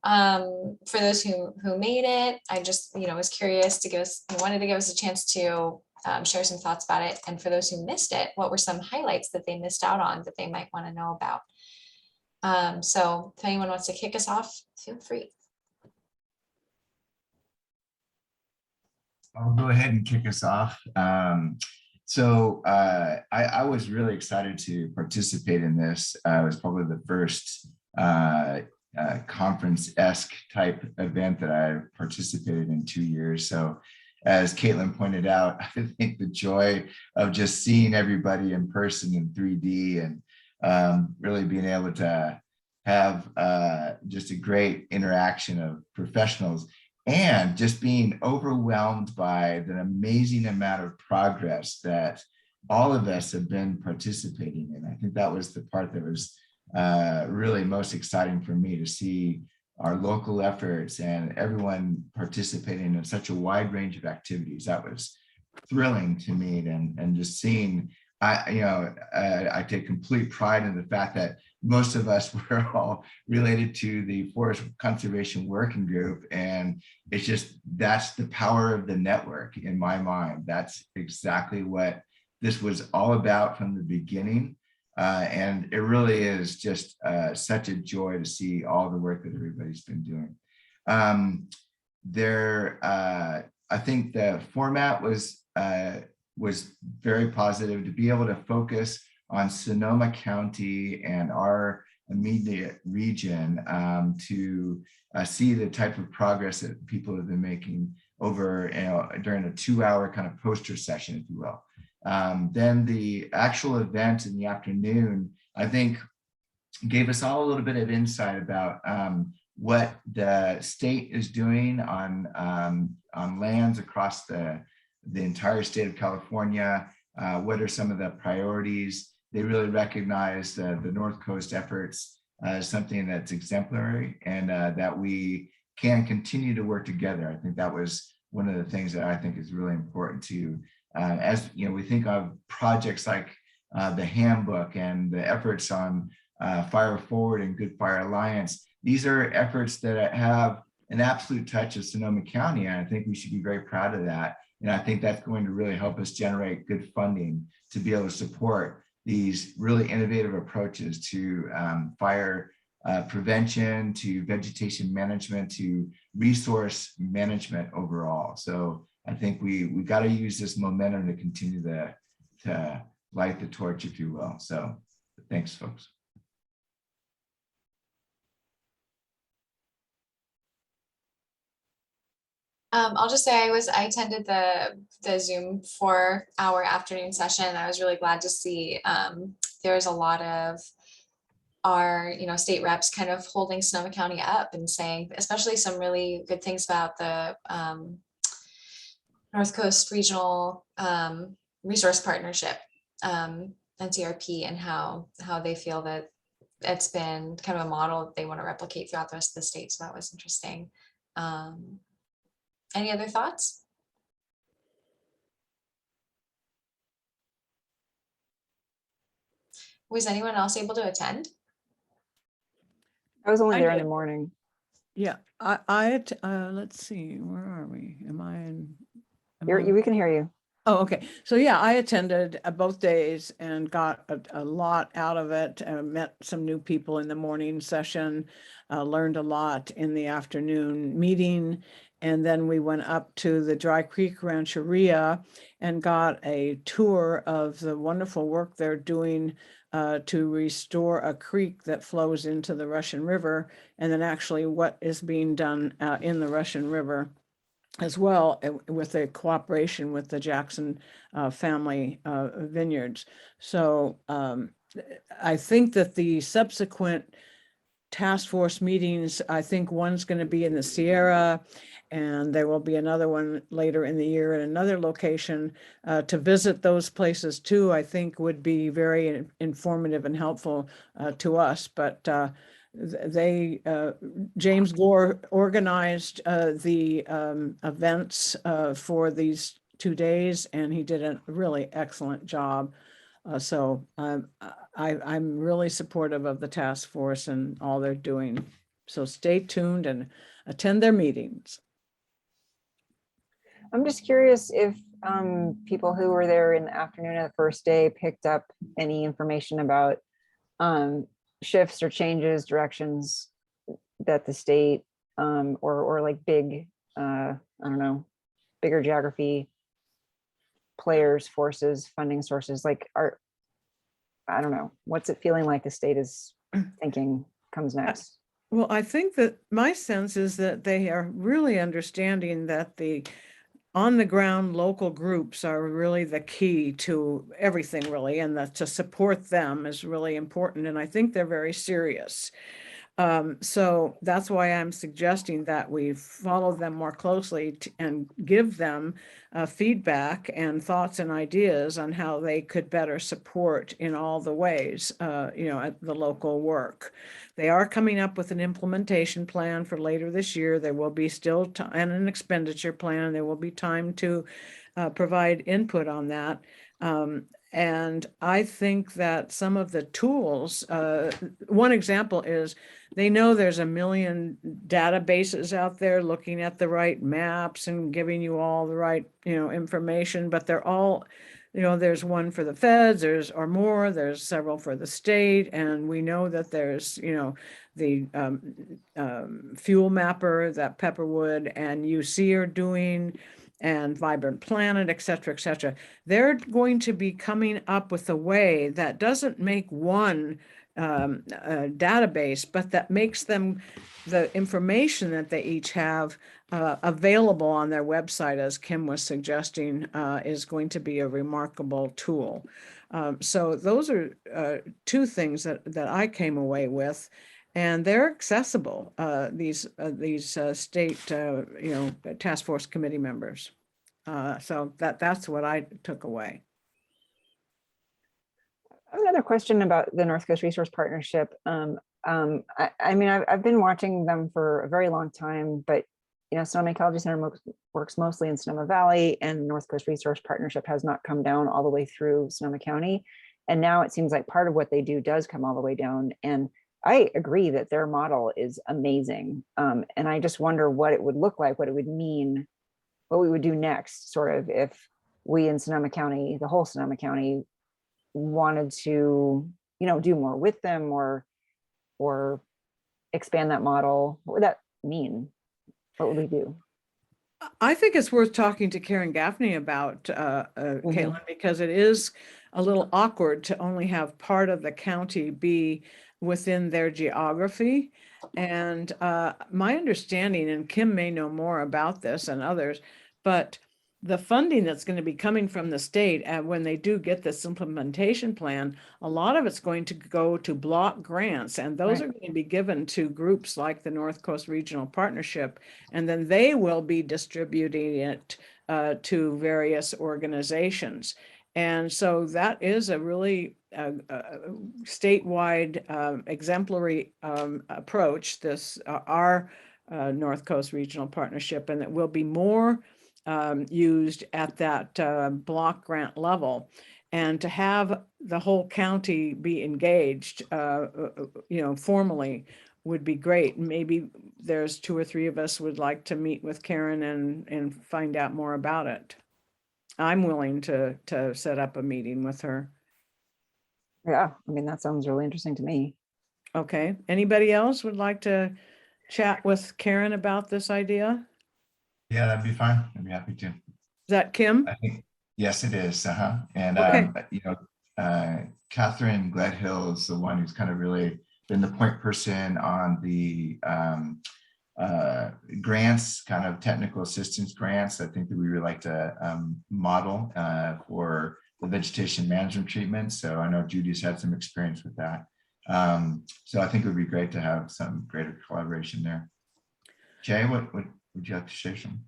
Speaker 1: For those who made it, I just was curious to wanted to give us a chance to share some thoughts about it. And for those who missed it, what were some highlights that they missed out on that they might want to know about? So if anyone wants to kick us off, feel free.
Speaker 6: I'll go ahead and kick us off. I was really excited to participate in this. It was probably the first conference-esque type event that I participated in 2 years. So as Caitlin pointed out, I think the joy of just seeing everybody in person in 3D and really being able to have just a great interaction of professionals and just being overwhelmed by the amazing amount of progress that all of us have been participating in. I think that was the part that was really most exciting for me, to see our local efforts and everyone participating in such a wide range of activities. That was thrilling to me, and just seeing, I take complete pride in the fact that most of us were all related to the Forest Conservation Working Group. And it's just, that's the power of the network in my mind. That's exactly what this was all about from the beginning. And it really is just such a joy to see all the work that everybody's been doing. I think the format was very positive, to be able to focus on Sonoma County and our immediate region, to see the type of progress that people have been making over, during a 2-hour kind of poster session, if you will. Then the actual event in the afternoon, I think, gave us all a little bit of insight about what the state is doing on lands across the entire state of California. What are some of the priorities? They really recognize the North Coast efforts as something that's exemplary, and that we can continue to work together. I think that was one of the things that I think is really important to, as we think of projects like the handbook and the efforts on Fire Forward and Good Fire Alliance. These are efforts that have an absolute touch of Sonoma County, and I think we should be very proud of that. And I think that's going to really help us generate good funding to be able to support these really innovative approaches to fire prevention, to vegetation management, to resource management overall. So I think we got to use this momentum to continue to light the torch, if you will. So thanks, folks.
Speaker 1: I'll just say I attended the Zoom 4-hour afternoon session. I was really glad to see there's a lot of our state reps kind of holding Sonoma County up and saying, especially some really good things about the North Coast Regional Resource Partnership, NCRP, and how they feel that it's been kind of a model that they want to replicate throughout the rest of the state. So that was interesting. Any other thoughts? Was anyone else able to attend?
Speaker 5: I was only
Speaker 12: I
Speaker 5: there in
Speaker 12: did.
Speaker 5: the morning.
Speaker 12: Yeah, let's see, where are we? Am I in?
Speaker 5: We can hear you.
Speaker 12: Oh, okay. So yeah, I attended both days and got a lot out of it. Met some new people in the morning session, learned a lot in the afternoon meeting. And then we went up to the Dry Creek Rancheria and got a tour of the wonderful work they're doing to restore a creek that flows into the Russian River, and then actually what is being done in the Russian River as well, with the cooperation with the Jackson family vineyards. So I think that the subsequent task force meetings, I think one's going to be in the Sierra, and there will be another one later in the year in another location. To visit those places too, I think would be very informative and helpful to us. But James Gore organized the events for these 2 days, and he did a really excellent job. So I'm really supportive of the task force and all they're doing. So stay tuned and attend their meetings.
Speaker 5: I'm just curious if people who were there in the afternoon of the first day picked up any information about shifts or changes, directions that the state or like big, I don't know, bigger geography players, forces, funding sources, like I don't know, what's it feeling like the state is thinking comes next?
Speaker 12: Well, I think that my sense is that they are really understanding that the on the ground local groups are really the key to everything, really, and that to support them is really important. And I think they're very serious. So that's why I'm suggesting that we follow them more closely and give them feedback and thoughts and ideas on how they could better support in all the ways, at the local work. They are coming up with an implementation plan for later this year. There will be still and an expenditure plan. There will be time to provide input on that. And I think that some of the tools, one example is they know there's a million databases out there looking at the right maps and giving you all the right, information, but they're all, there's one for the feds, there's several for the state. And we know that there's, the fuel mapper that Pepperwood and UC are doing, and Vibrant Planet, et cetera, they're going to be coming up with a way that doesn't make one database, but that makes them the information that they each have available on their website, as Kim was suggesting, is going to be a remarkable tool. So those are two things that I came away with. And they're accessible, these state, task force committee members. So that's what I took away.
Speaker 5: Another question about the North Coast Resource Partnership. I mean, I've been watching them for a very long time, but Sonoma Ecology Center works mostly in Sonoma Valley, and North Coast Resource Partnership has not come down all the way through Sonoma County. And now it seems like part of what they do does come all the way down. And I agree that their model is amazing. And I just wonder what it would look like, what it would mean, what we would do next, sort of, if we in Sonoma County, the whole Sonoma County, wanted to, do more with them or expand that model. What would that mean? What would we do?
Speaker 12: I think it's worth talking to Karen Gaffney about, Caitlin, because it is a little awkward to only have part of the county be within their geography. And my understanding, and Kim may know more about this and others, but the funding that's going to be coming from the state, and when they do get this implementation plan, a lot of it's going to go to block grants, and those are going to be given to groups like the North Coast Regional Partnership, and then they will be distributing it to various organizations. And so that is a really statewide exemplary approach, this our North Coast Regional Partnership, and it will be more used at that block grant level. And to have the whole county be engaged, formally would be great. Maybe there's 2 or 3 of us would like to meet with Karen and find out more about it. I'm willing to set up a meeting with her.
Speaker 5: Yeah, I mean, that sounds really interesting to me.
Speaker 12: Okay. Anybody else would like to chat with Karen about this idea?
Speaker 6: Yeah, that'd be fine. I'd be happy to.
Speaker 12: Is that Kim?
Speaker 6: I think, yes, it is. And,
Speaker 12: Okay.
Speaker 6: Catherine Gledhill is the one who's kind of really been the point person on the grants, kind of technical assistance grants. I think that we would like to model for the vegetation management treatment. So I know Judy's had some experience with that. So I think it would be great to have some greater collaboration there. Jay, what would you like to share some?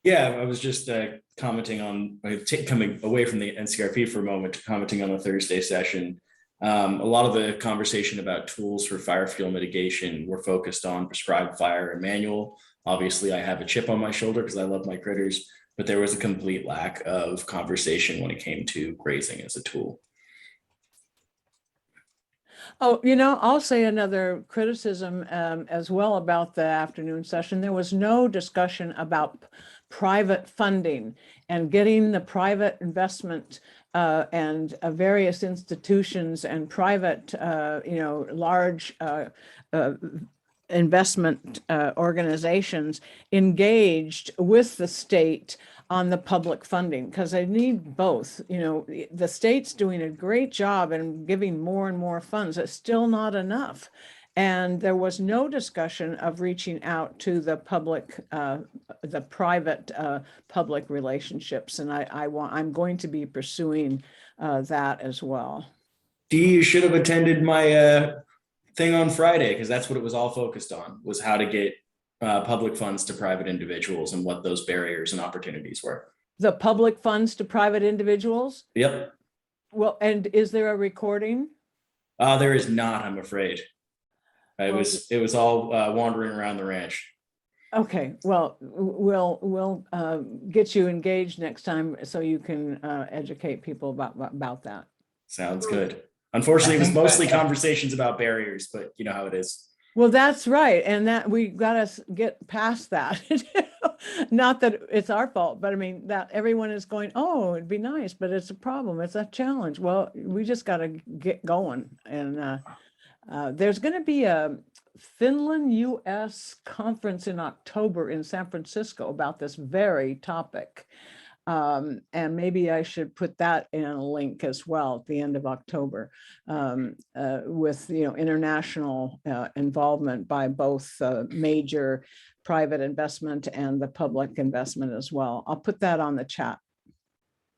Speaker 14: Yeah, I was just commenting on coming away from the NCRP for a moment, commenting on the Thursday session. A lot of the conversation about tools for fire fuel mitigation were focused on prescribed fire and manual. Obviously, I have a chip on my shoulder because I love my critters, but there was a complete lack of conversation when it came to grazing as a tool.
Speaker 12: Oh, I'll say another criticism as well about the afternoon session. There was no discussion about private funding and getting the private investment and various institutions and private, large investment organizations engaged with the state on the public funding, because they need both. The state's doing a great job and giving more and more funds. It's still not enough. And there was no discussion of reaching out to the public, the private public relationships. And I'm going to be pursuing that as well.
Speaker 14: Dee, you should have attended my thing on Friday, because that's what it was all focused on, was how to get public funds to private individuals and what those barriers and opportunities were.
Speaker 12: The public funds to private individuals?
Speaker 14: Yep.
Speaker 12: Well, and is there a recording?
Speaker 14: There is not, I'm afraid. It was all wandering around the ranch.
Speaker 12: Okay, well, we'll get you engaged next time so you can educate people about that.
Speaker 14: Sounds good. Unfortunately, it was mostly conversations about barriers, but you know how it is.
Speaker 12: Well, that's right. And that we got to get past that. Not that it's our fault, but I mean, that everyone is going, oh, it'd be nice, but it's a problem. It's a challenge. Well, we just got to get going. And there's going to be a Finland US conference in October in San Francisco about this very topic. And maybe I should put that in a link as well at the end of October, with international involvement by both major private investment and the public investment as well. I'll put that on the chat.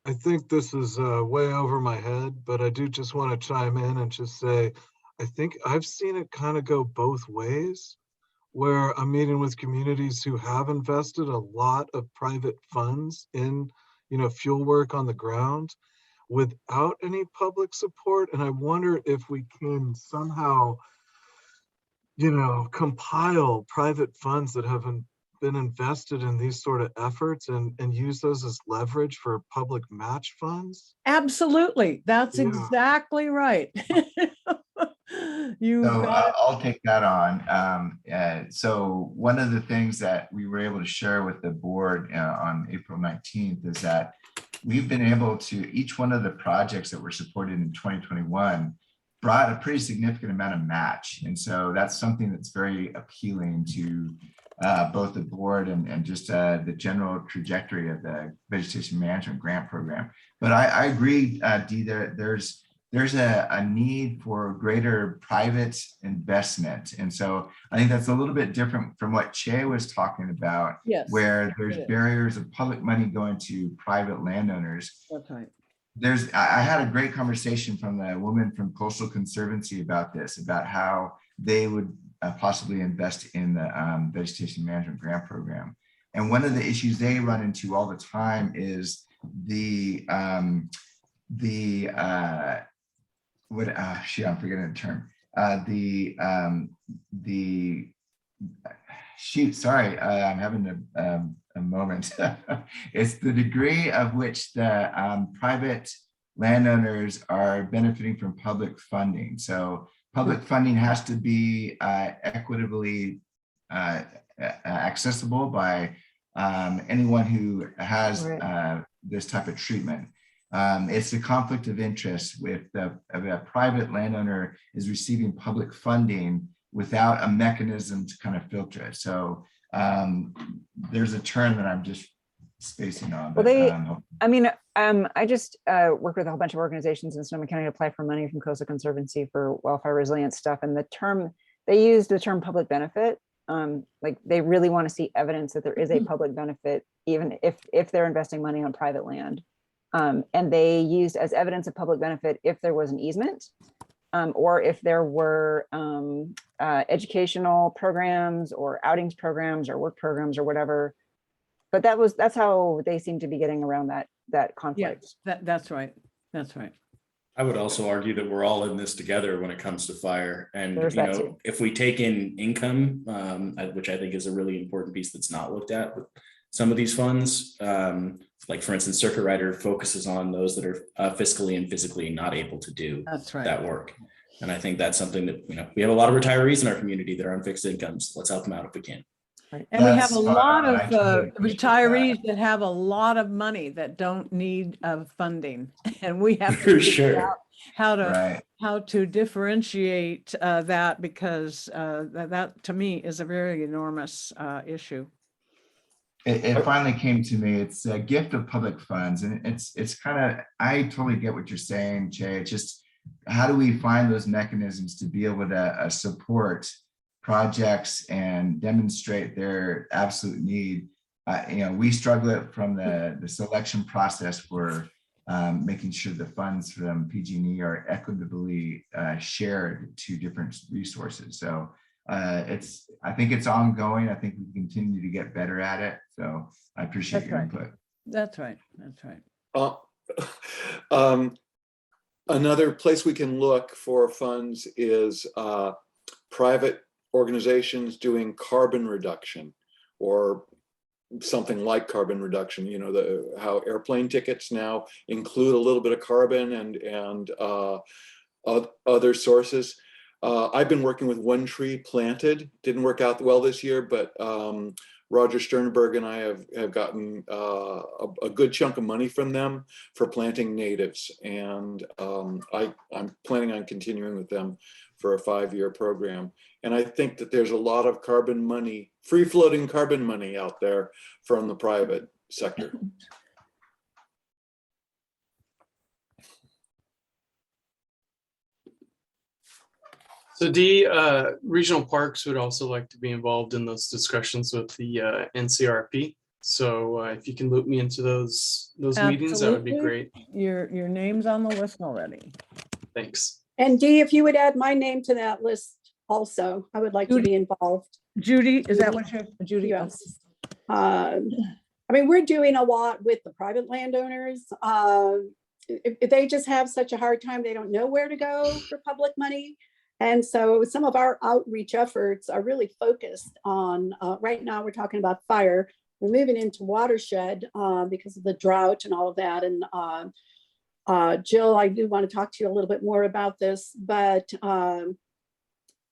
Speaker 13: I think this is way over my head, but I do just want to chime in and just say, I think I've seen it kind of go both ways, where I'm meeting with communities who have invested a lot of private funds in, fuel work on the ground without any public support. And I wonder if we can somehow, compile private funds that haven't been invested in these sort of efforts and use those as leverage for public match funds.
Speaker 12: Absolutely. That's exactly right.
Speaker 6: I'll take that on. So one of the things that we were able to share with the board on April 19th is that we've been able to, each one of the projects that were supported in 2021 brought a pretty significant amount of match. And so that's something that's very appealing to both the board and just the general trajectory of the vegetation management grant program. But I agree, Dee, there's a need for greater private investment. And so I think that's a little bit different from what Che was talking about,
Speaker 12: yes,
Speaker 6: where there's barriers of public money going to private landowners.
Speaker 12: That's right.
Speaker 6: I had a great conversation from the woman from Coastal Conservancy about this, about how they would possibly invest in the vegetation management grant program. And one of the issues they run into all the time is I'm forgetting the term. I'm having a moment. It's the degree of which the private landowners are benefiting from public funding. So public funding has to be equitably accessible by anyone who has this type of treatment. It's a conflict of interest if a private landowner is receiving public funding without a mechanism to kind of filter it. So there's a term that I'm just spacing on. But,
Speaker 5: I just worked with a whole bunch of organizations in Sonoma County to apply for money from Coastal Conservancy for wildfire resilience stuff. And they used the term public benefit. Like they really want to see evidence that there is a public benefit, even if they're investing money on private land. And they used as evidence of public benefit if there was an easement, or if there were educational programs or outings programs or work programs or whatever. But that's how they seem to be getting around that conflict.
Speaker 12: Yes, that's right. That's right.
Speaker 14: I would also argue that we're all in this together when it comes to fire. And,
Speaker 5: There's
Speaker 14: you
Speaker 5: that
Speaker 14: know,
Speaker 5: too.
Speaker 14: if we take in income, which I think is a really important piece that's not looked at with some of these funds, like for instance, Circuit Rider focuses on those that are fiscally and physically not able to do
Speaker 12: That's right.
Speaker 14: that work. And I think that's something that, you know, we have a lot of retirees in our community that are on fixed incomes. Let's help them out if we can.
Speaker 12: Right. And we have
Speaker 6: That's
Speaker 12: a
Speaker 6: spot
Speaker 12: lot
Speaker 6: on.
Speaker 12: of
Speaker 6: I totally appreciate
Speaker 12: retirees that have a lot of money that don't need funding, and we have to
Speaker 14: For
Speaker 12: figure
Speaker 14: sure.
Speaker 12: out how
Speaker 6: Right.
Speaker 12: to differentiate that, because that to me is a very enormous issue.
Speaker 6: It finally came to me. It's a gift of public funds, and it's kind of, I totally get what you're saying, Che. It's just, how do we find those mechanisms to be able to support projects and demonstrate their absolute need? You know, we struggle from the selection process for making sure the funds from PG&E are equitably shared to different resources. So I think it's ongoing. I think we continue to get better at it. So I appreciate
Speaker 12: That's
Speaker 6: your
Speaker 12: right.
Speaker 6: input.
Speaker 12: That's right. That's right.
Speaker 11: Another place we can look for funds is private organizations doing carbon reduction or something like carbon reduction. You know, how airplane tickets now include a little bit of carbon and other sources. I've been working with One Tree Planted. Didn't work out well this year, but Roger Sternberg and I have gotten a good chunk of money from them for planting natives. And I'm planning on continuing with them for a 5-year program. And I think that there's a lot of carbon money, free floating carbon money out there from the private sector.
Speaker 9: So Dee, regional parks would also like to be involved in those discussions with the NCRP. So if you can loop me into those meetings, that would be
Speaker 12: Absolutely.
Speaker 9: great.
Speaker 12: Your name's on the list already.
Speaker 9: Thanks.
Speaker 19: And Dee, if you would add my name to that list also, I would like to be involved.
Speaker 12: Judy, is that what you're, Judy?
Speaker 19: Yes. I mean, we're doing a lot with the private landowners. If they just have such a hard time, they don't know where to go for public money. And so some of our outreach efforts are really focused on, right now we're talking about fire. We're moving into watershed because of the drought and all of that. And Jill, I do want to talk to you a little bit more about this, but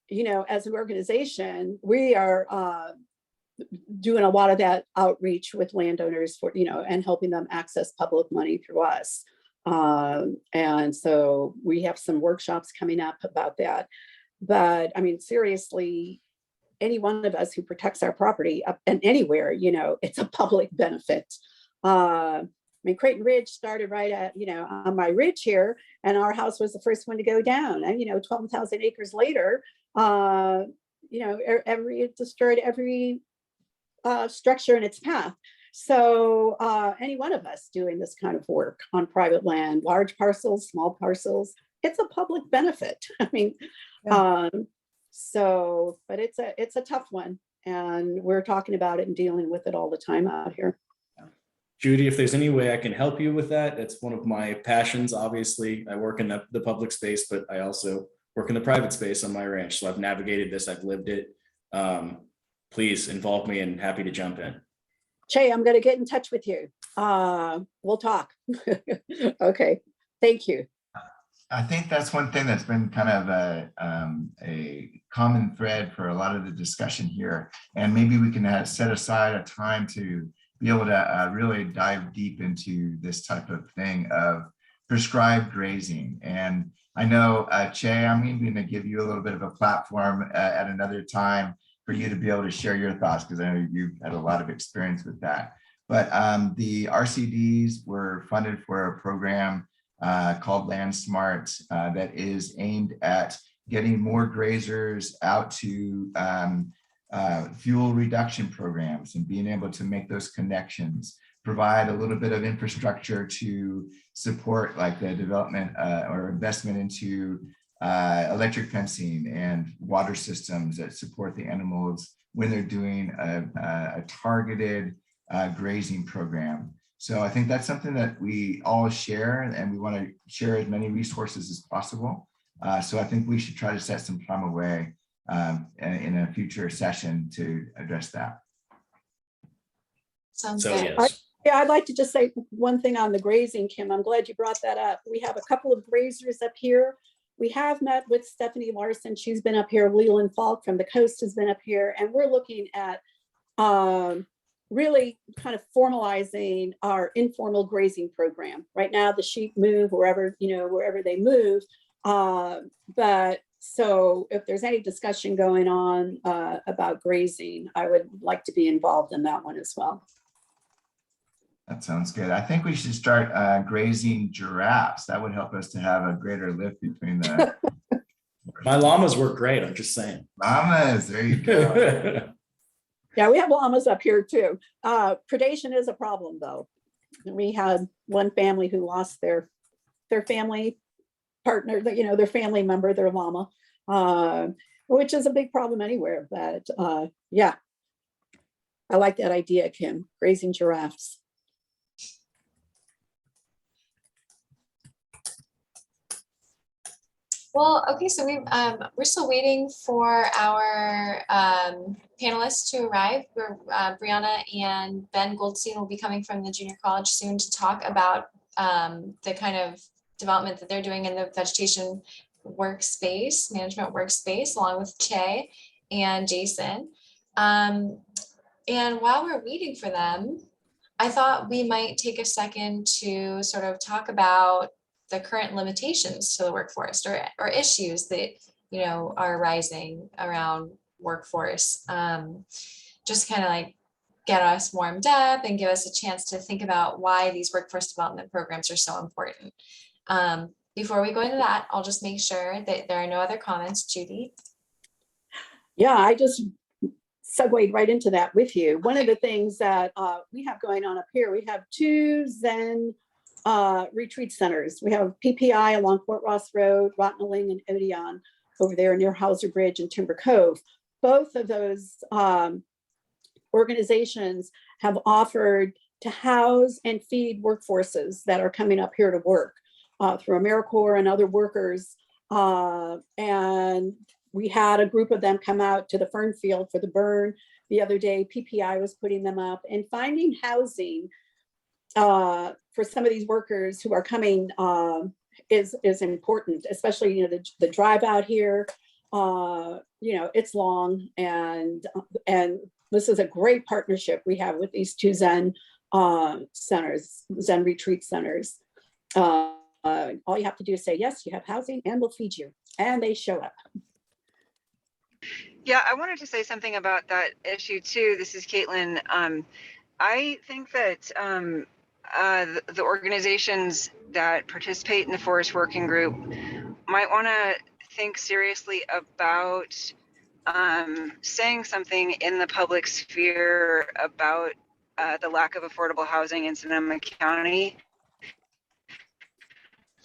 Speaker 19: you know, as an organization, we are doing a lot of that outreach with landowners for, you know, and helping them access public money through us. And so we have some workshops coming up about that. But I mean, seriously, any one of us who protects our property up and anywhere, you know, it's a public benefit. I mean, Creighton Ridge started right at, you know, on my ridge here, and our house was the first one to go down. And, you know, 12,000 acres later, you know, it destroyed every structure in its path. So any one of us doing this kind of work on private land, large parcels, small parcels, it's a public benefit. I mean, yeah. So, but it's a tough one, and we're talking about it and dealing with it all the time out here.
Speaker 14: Judy, if there's any way I can help you with that, it's one of my passions. Obviously, I work in the public space, but I also work in the private space on my ranch. So I've navigated this, I've lived it. Please involve me and happy to jump in.
Speaker 19: Che, I'm going to get in touch with you. We'll talk. Okay, thank you.
Speaker 6: I think that's one thing that's been kind of a common thread for a lot of the discussion here. And maybe we can set aside a time to be able to really dive deep into this type of thing of prescribed grazing. And I know, Che, I'm going to give you a little bit of a platform at another time for you to be able to share your thoughts, because I know you've had a lot of experience with that. But the RCDs were funded for a program called Land Smart that is aimed at getting more grazers out to fuel reduction programs and being able to make those connections, provide a little bit of infrastructure to support like the development or investment into electric fencing and water systems that support the animals when they're doing a targeted grazing program. So I think that's something that we all share, and we want to share as many resources as possible. So I think we should try to set some time away in a future session to address that.
Speaker 1: Sounds
Speaker 14: So
Speaker 1: good.
Speaker 14: yes.
Speaker 19: Yeah, I'd like to just say one thing on the grazing, Kim. I'm glad you brought that up. We have a couple of grazers up here. We have met with Stephanie Larson. She's been up here. Leland Falk from the coast has been up here, and we're looking at really kind of formalizing our informal grazing program. Right now, the sheep move wherever they move. But so if there's any discussion going on about grazing, I would like to be involved in that one as well.
Speaker 6: That sounds good. I think we should start grazing giraffes. That would help us to have a greater lift between the.
Speaker 14: My llamas work great. I'm just saying.
Speaker 6: Llamas, there you go.
Speaker 19: Yeah, we have llamas up here too. Predation is a problem though. We had one family who lost their family partner, their family member, their llama, which is a big problem anywhere. But yeah, I like that idea, Kim, grazing giraffes.
Speaker 1: Well, okay, so we're still waiting for our panelists to arrive. Brianna and Ben Goldstein will be coming from the junior college soon to talk about the kind of development that they're doing in the vegetation workspace, management workspace, along with Che and Jason. And while we're waiting for them, I thought we might take a second to sort of talk about the current limitations to the workforce or issues that are rising around workforce. Just kind of like get us warmed up and give us a chance to think about why these workforce development programs are so important. Before we go into that, I'll just make sure that there are no other comments. Judy?
Speaker 19: Yeah, I just segued right into that with you. One of the things that we have going on up here, we have 2 Zen retreat centers. We have PPI along Fort Ross Road, Rotnaling and Odeon over there near Hauser Bridge and Timber Cove. Both of those organizations have offered to house and feed workforces that are coming up here to work through AmeriCorps and other workers. And we had a group of them come out to the Fern Field for the burn the other day. PPI was putting them up, and finding housing for some of these workers who are coming is important, especially the drive out here. It's long, and this is a great partnership we have with these 2 Zen centers, Zen retreat centers. All you have to do is say yes, you have housing, and we'll feed you, and they show up.
Speaker 20: Yeah, I wanted to say something about that issue too. This is Caitlin. I think that the organizations that participate in the Forest Working Group might want to think seriously about saying something in the public sphere about the lack of affordable housing in Sonoma County.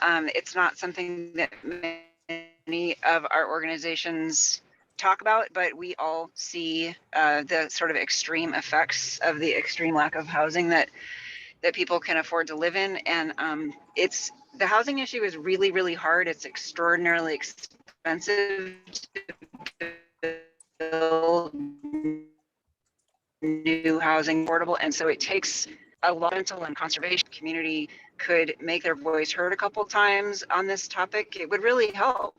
Speaker 20: It's not something that many of our organizations talk about, but we all see the sort of extreme effects of the extreme lack of housing that people can afford to live in. And the housing issue is really, really hard. It's extraordinarily expensive to build new housing affordable. And so it takes a lot of mental and conservation community could make their voice heard a couple times on this topic. It would really help.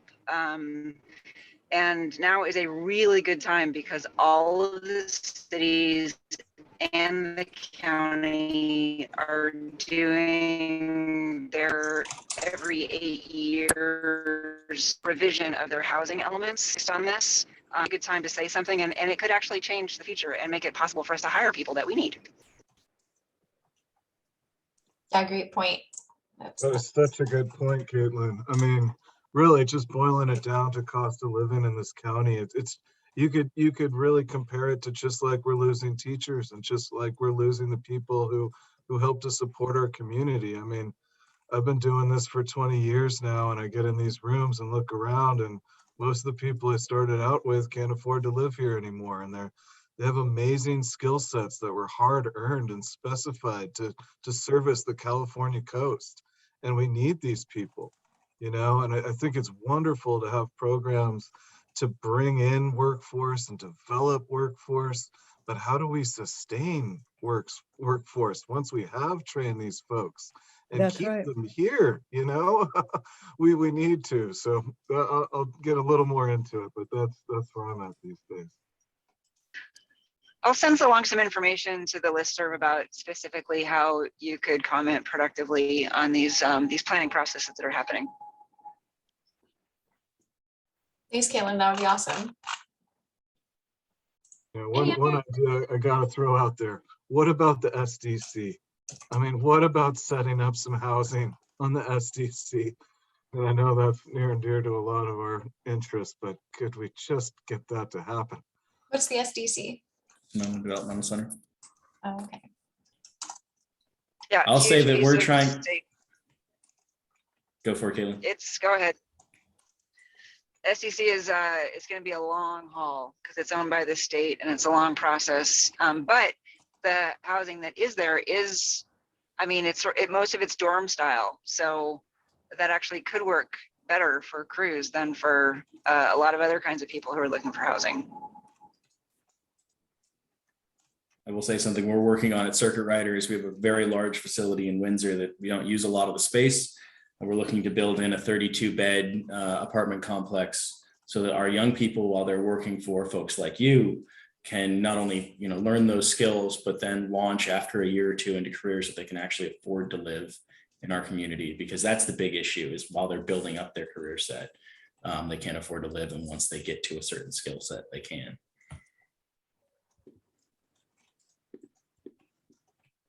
Speaker 20: And now is a really good time because all of the cities and the county are doing their every 8 years revision of their housing elements based on this. A good time to say something, and it could actually change the future and make it possible for us to hire people that we need.
Speaker 1: Yeah, great point.
Speaker 13: That is such a good point, Caitlin. I mean, really just boiling it down to cost of living in this county, you could really compare it to just like we're losing teachers and just like we're losing the people who help to support our community. I mean, I've been doing this for 20 years now, and I get in these rooms and look around, and most of the people I started out with can't afford to live here anymore, and They have amazing skill sets that were hard earned and specified to service the California coast. And we need these people, you know, and I think it's wonderful to have programs to bring in workforce and develop workforce. But how do we sustain workforce once we have trained these folks and
Speaker 12: That's
Speaker 13: keep
Speaker 12: right.
Speaker 13: them here? You know, we need to. So I'll get a little more into it, but that's where I'm at these days.
Speaker 20: I'll send along some information to the listserv about specifically how you could comment productively on these planning processes that are happening.
Speaker 1: Thanks, Caitlin. That would be awesome.
Speaker 13: Yeah, one idea I gotta throw out there. What about the SDC? I mean, what about setting up some housing on the SDC? And I know that's near and dear to a lot of our interests, but could we just get that to happen?
Speaker 1: What's the SDC?
Speaker 14: Sonoma Developmental Center.
Speaker 1: Oh, okay.
Speaker 20: Yeah,
Speaker 14: I'll say
Speaker 20: huge
Speaker 14: that
Speaker 20: piece
Speaker 14: we're
Speaker 20: of
Speaker 14: trying.
Speaker 20: state-
Speaker 14: Go for it, Caitlin.
Speaker 20: Go ahead. SDC is going to be a long haul because it's owned by the state and it's a long process. But the housing that is there is, I mean, most of it's dorm style, so that actually could work better for crews than for a lot of other kinds of people who are looking for housing.
Speaker 14: I will say something we're working on at Circuit Rider is we have a very large facility in Windsor that we don't use a lot of the space. And we're looking to build in a 32-bed apartment complex so that our young people, while they're working for folks like you, can not only learn those skills, but then launch after a year or two into careers that they can actually afford to live in our community. Because that's the big issue, is while they're building up their career set, they can't afford to live. And once they get to a certain skill set, they can.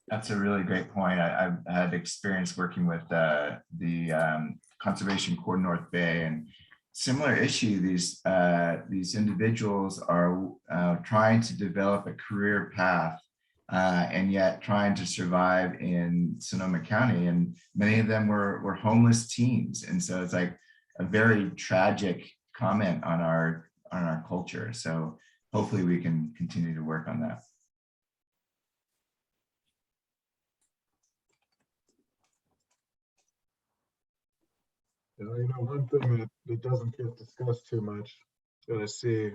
Speaker 6: That's a really great point. I've had experience working with the Conservation Corps North Bay, and similar issue. These individuals are trying to develop a career path and yet trying to survive in Sonoma County. And many of them were homeless teens. And so it's like a very tragic comment on our culture. So hopefully we can continue to work on that.
Speaker 13: One thing that doesn't get discussed too much that I see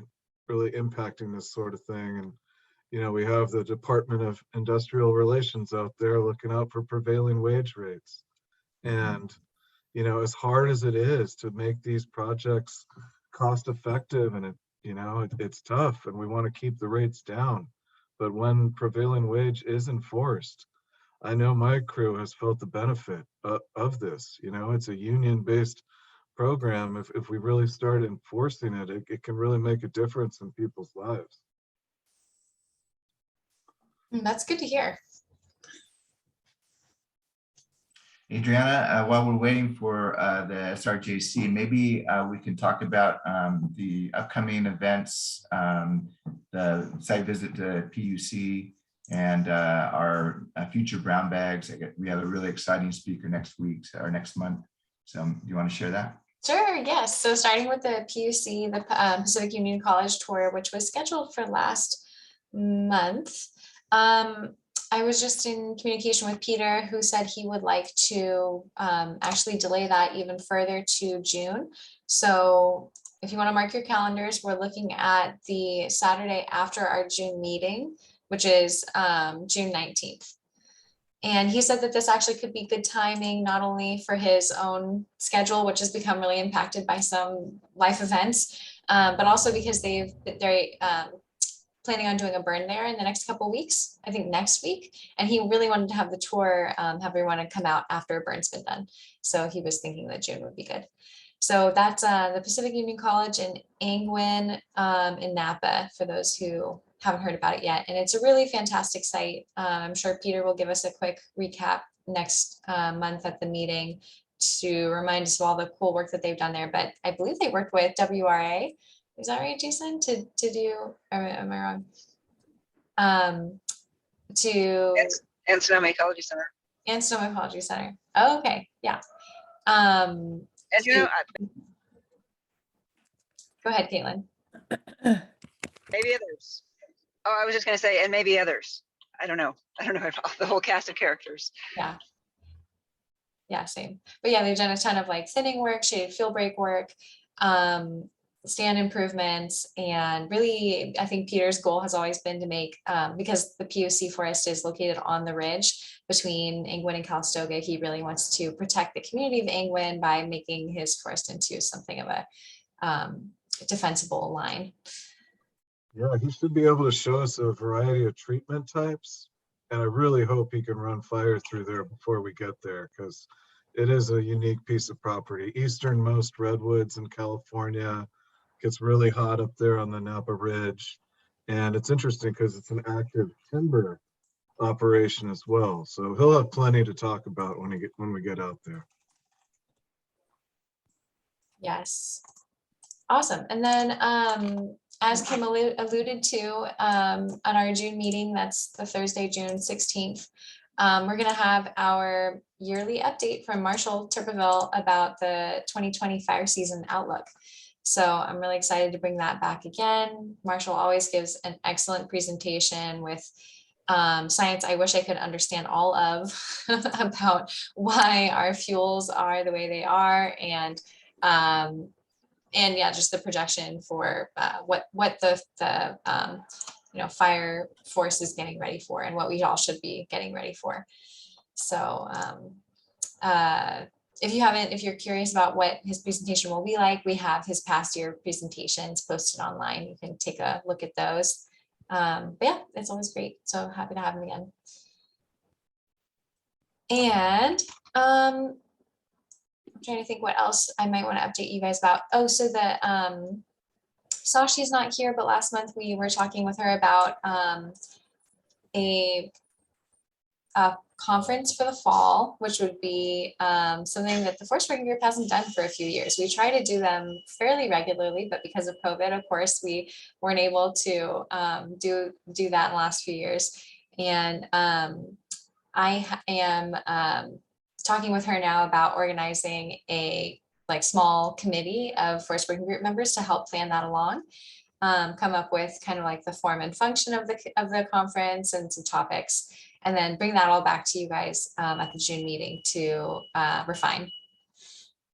Speaker 13: really impacting this sort of thing, and we have the Department of Industrial Relations out there looking out for prevailing wage rates. And as hard as it is to make these projects cost effective, and it's tough, and we want to keep the rates down, but when prevailing wage is enforced, I know my crew has felt the benefit of this. It's a union-based program. If we really start enforcing it, it can really make a difference in people's lives.
Speaker 1: That's good to hear.
Speaker 6: Adriana, while we're waiting for the SRJC, maybe we can talk about the upcoming events, the site visit to PUC, and our future brown bags. We have a really exciting speaker next week or next month. So do you want to share that?
Speaker 1: Sure, yes. So starting with the PUC, the Pacific Union College tour, which was scheduled for last month. I was just in communication with Peter, who said he would like to actually delay that even further to June. So if you want to mark your calendars, we're looking at the Saturday after our June meeting, which is June 19th. And he said that this actually could be good timing, not only for his own schedule, which has become really impacted by some life events, but also because they're planning on doing a burn there in the next couple of weeks, I think next week. And he really wanted to have the tour, have everyone come out after a burn's been done. So he was thinking that June would be good. So that's the Pacific Union College in Angwin in Napa, for those who haven't heard about it yet. And it's a really fantastic site. I'm sure Peter will give us a quick recap next month at the meeting to remind us of all the cool work that they've done there. But I believe they worked with WRA. Is that right, Jason? To do, or am I wrong?
Speaker 20: And Sonoma Ecology Center.
Speaker 1: And Sonoma Ecology Center. Oh, okay, yeah.
Speaker 20: And
Speaker 1: go ahead, Caitlin.
Speaker 20: Maybe others. Oh, I was just gonna say, and maybe others. I don't know. I don't know about the whole cast of characters.
Speaker 1: Yeah. Yeah, same. But yeah, they've done a ton of like thinning work, shaded field break work, stand improvements, and really, I think Peter's goal has always been to make, because the POC forest is located on the ridge between Angwin and Calistoga, he really wants to protect the community of Angwin by making his forest into something of a defensible line.
Speaker 13: Yeah, he should be able to show us a variety of treatment types. And I really hope he can run fire through there before we get there, because it is a unique piece of property. Easternmost redwoods in California. Gets really hot up there on the Napa Ridge. And it's interesting because it's an active timber operation as well. So he'll have plenty to talk about when we get out there.
Speaker 1: Yes. Awesome. And then as Kim alluded to on our June meeting, that's the Thursday, June 16th, we're going to have our yearly update from Marshall Turpeville about the 2020 fire season outlook. So I'm really excited to bring that back again. Marshall always gives an excellent presentation with science I wish I could understand all of about why our fuels are the way they are, and yeah, just the projection for what the fire force is getting ready for, and what we all should be getting ready for. So if you're curious about what his presentation will be like, we have his past year presentations posted online. You can take a look at those. But yeah, it's always great. So happy to have him again. And I'm trying to think what else I might want to update you guys about. Oh, so the Sashi's not here, but last month we were talking with her about a conference for the fall, which would be something that the Forest Working Group hasn't done for a few years. We try to do them fairly regularly, but because of COVID, of course, we weren't able to do that in the last few years. And I am talking with her now about organizing a small committee of Forest Working Group members to help plan that along. Come up with kind of like the form and function of the conference and some topics, and then bring that all back to you guys at the June meeting to refine.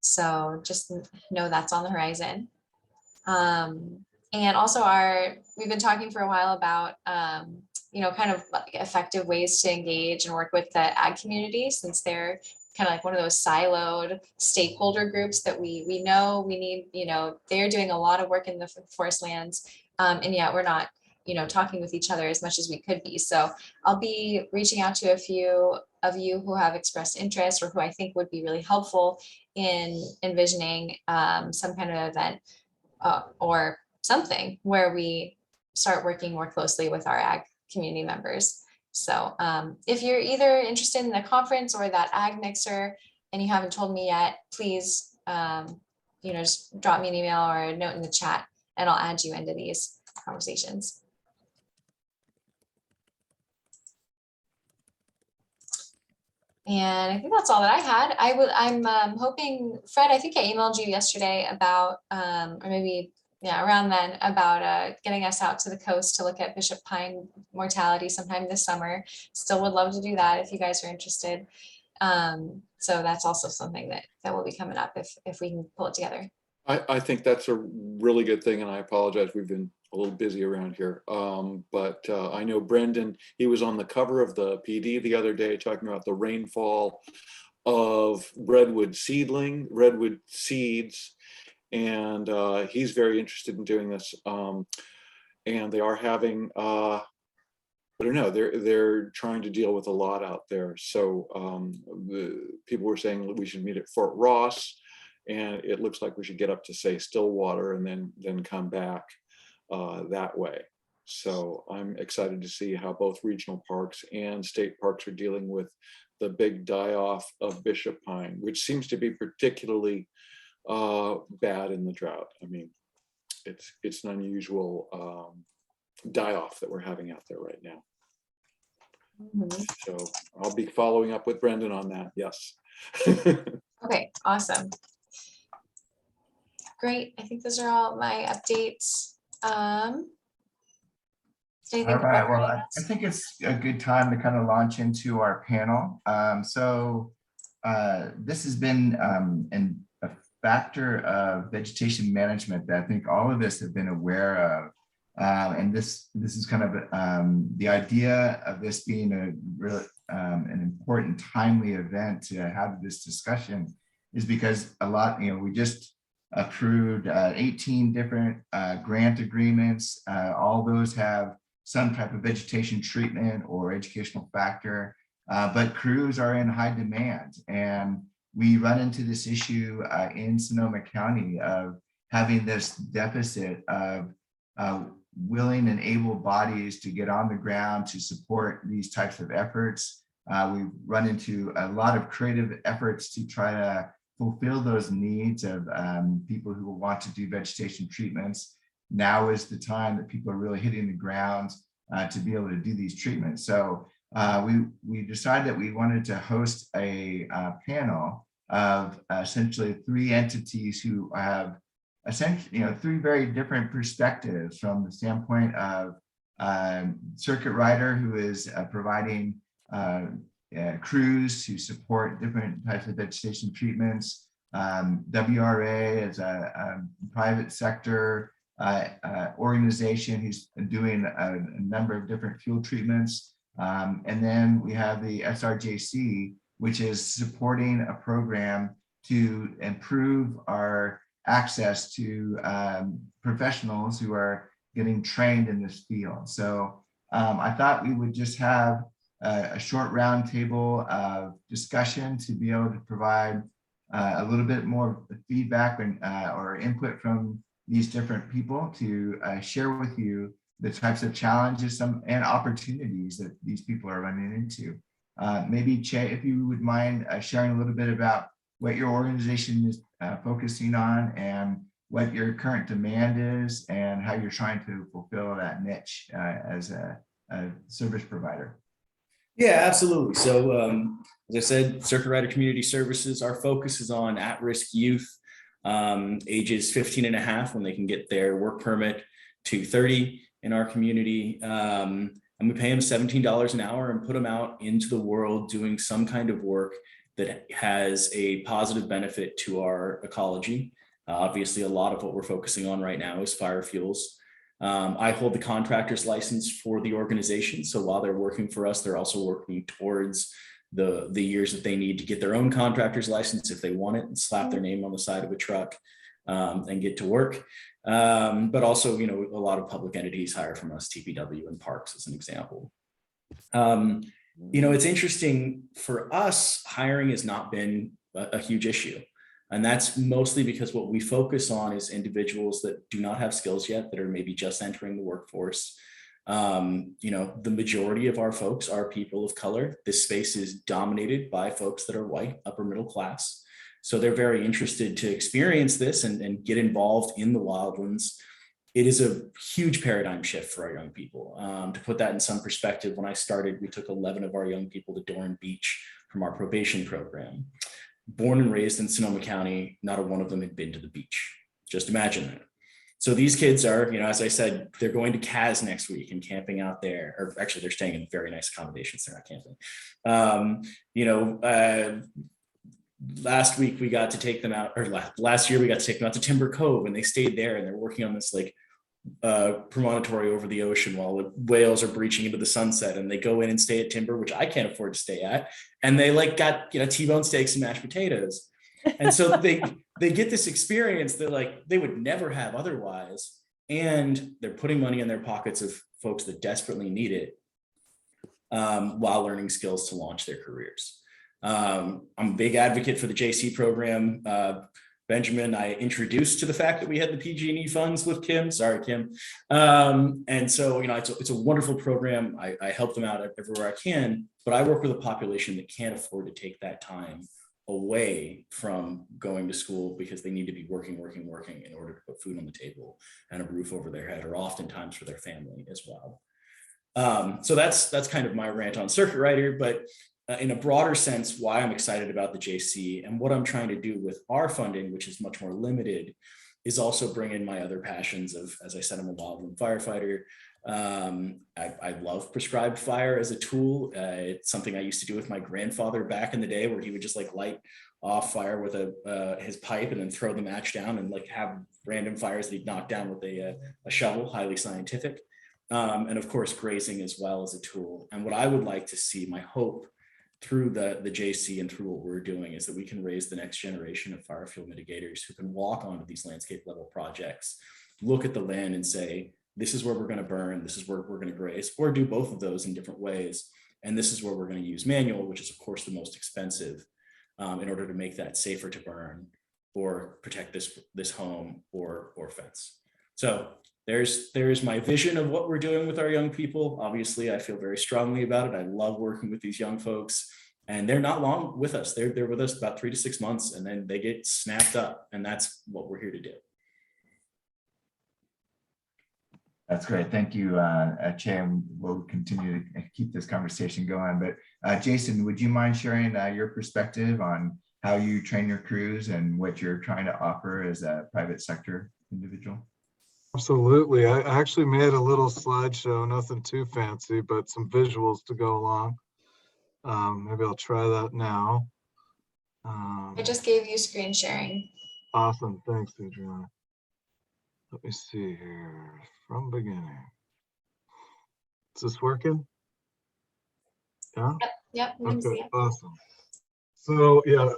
Speaker 1: So just know that's on the horizon. And also we've been talking for a while about kind of like effective ways to engage and work with the ag community, since they're kind of like one of those siloed stakeholder groups that we know we need. They're doing a lot of work in the forest lands, and yet we're not talking with each other as much as we could be. So I'll be reaching out to a few of you who have expressed interest, or who I think would be really helpful in envisioning some kind of event or something where we start working more closely with our ag community members. So if you're either interested in the conference or that ag mixer and you haven't told me yet, please just drop me an email or a note in the chat, and I'll add you into these conversations. And I think that's all that I had. I'm hoping, Fred, I think I emailed you yesterday about, or maybe, yeah, around then, about getting us out to the coast to look at Bishop Pine mortality sometime this summer. Still would love to do that if you guys are interested. So that's also something that will be coming up if we can pull it together.
Speaker 11: I think that's a really good thing, and I apologize. We've been a little busy around here. But I know Brendan, he was on the cover of the PD the other day talking about the rainfall of redwood seeds. And he's very interested in doing this. And they are having, I don't know, they're trying to deal with a lot out there. So the people were saying we should meet at Fort Ross, and it looks like we should get up to, say, Stillwater, and then come back that way. So I'm excited to see how both regional parks and state parks are dealing with the big die-off of Bishop Pine, which seems to be particularly bad in the drought. I mean, it's an unusual die-off that we're having out there right now.
Speaker 1: Mm-hmm.
Speaker 11: So I'll be following up with Brendan on that. Yes.
Speaker 1: Okay, awesome. Great. I think those are all my updates. Anything
Speaker 6: All right,
Speaker 1: about
Speaker 6: well,
Speaker 1: bringing
Speaker 6: I
Speaker 1: us?
Speaker 6: think it's a good time to kind of launch into our panel. This has been a factor of vegetation management that I think all of us have been aware of. And this is kind of the idea of this being a real an important timely event to have this discussion is because we just approved 18 different grant agreements. All those have some type of vegetation treatment or educational factor, but crews are in high demand. And we run into this issue in Sonoma County of having this deficit of willing and able bodies to get on the ground to support these types of efforts. We've run into a lot of creative efforts to try to fulfill those needs of people who want to do vegetation treatments. Now is the time that people are really hitting the ground to be able to do these treatments. So we decided that we wanted to host a panel of essentially 3 entities who have essentially, 3 very different perspectives from the standpoint of Circuit Rider, who is providing crews to support different types of vegetation treatments. WRA is a private sector organization who's doing a number of different fuel treatments. And then we have the SRJC, which is supporting a program to improve our access to professionals who are getting trained in this field. So I thought we would just have a short roundtable of discussion to be able to provide a little bit more feedback and or input from these different people to share with you the types of challenges and opportunities that these people are running into. Maybe Che, if you would mind sharing a little bit about what your organization is focusing on and what your current demand is and how you're trying to fulfill that niche as a service provider.
Speaker 14: Yeah, absolutely. So as I said, Circuit Rider Community Services, our focus is on at-risk youth, ages 15 and a half when they can get their work permit to 30 in our community. And we pay them $17 an hour and put them out into the world doing some kind of work that has a positive benefit to our ecology. Obviously, a lot of what we're focusing on right now is fire fuels. I hold the contractor's license for the organization. So while they're working for us, they're also working towards the years that they need to get their own contractor's license if they want it and slap their name on the side of a truck and get to work. But also, a lot of public entities hire from us, TPW and Parks as an example. It's interesting for us, hiring has not been a huge issue. And that's mostly because what we focus on is individuals that do not have skills yet, that are maybe just entering the workforce. The majority of our folks are people of color. This space is dominated by folks that are white, upper middle class. So they're very interested to experience this and get involved in the wildlands. It is a huge paradigm shift for our young people. To put that in some perspective, when I started, we took 11 of our young people to Dorn Beach from our probation program. Born and raised in Sonoma County, not a one of them had been to the beach. Just imagine that. So these kids are, as I said, they're going to Cas next week and camping out there, or actually they're staying in very nice accommodations. They're not camping. Last week we got to take them out, or last year we got to take them out to Timber Cove, and they stayed there and they're working on this promontory over the ocean while the whales are breaching into the sunset, and they go in and stay at Timber, which I can't afford to stay at, and they got T-bone steaks and mashed potatoes, and so they get this experience that they would never have otherwise, and they're putting money in their pockets of folks that desperately need it while learning skills to launch their careers. I'm a big advocate for the JC program. Benjamin, I introduced to the fact that we had the PG&E funds with Kim. Sorry, Kim. And so, it's a wonderful program. I help them out everywhere I can, but I work with a population that can't afford to take that time away from going to school because they need to be working in order to put food on the table and a roof over their head, or oftentimes for their family as well. So that's kind of my rant on Circuit Rider, but in a broader sense, why I'm excited about the JC and what I'm trying to do with our funding, which is much more limited, is also bring in my other passions of, as I said, I'm a wildland firefighter. I love prescribed fire as a tool. It's something I used to do with my grandfather back in the day, where he would just like light off fire with his pipe and then throw the match down and like have random fires that he'd knock down with a shovel, highly scientific. And of course, grazing as well as a tool. And what I would like to see, my hope through the JC and through what we're doing, is that we can raise the next generation of fire fuel mitigators who can walk onto these landscape level projects, look at the land and say, this is where we're going to burn, this is where we're going to graze, or do both of those in different ways. And this is where we're going to use manual, which is of course the most expensive, in order to make that safer to burn or protect this home or fence. So there's my vision of what we're doing with our young people. Obviously, I feel very strongly about it. I love working with these young folks, and they're not long with us. They're with us about 3 to 6 months, and then they get snapped up, and that's what we're here to do.
Speaker 6: That's great. Thank you, Che, and we'll continue to keep this conversation going. But Jason, would you mind sharing your perspective on how you train your crews and what you're trying to offer as a private sector individual?
Speaker 13: Absolutely. I actually made a little slideshow, nothing too fancy, but some visuals to go along. Maybe I'll try that now.
Speaker 1: I just gave you screen sharing.
Speaker 13: Awesome. Thanks, Adriana. Let me see here from beginning. Is this working? Yeah?
Speaker 1: Yep, we can see
Speaker 13: Okay,
Speaker 1: it.
Speaker 13: awesome. So yeah,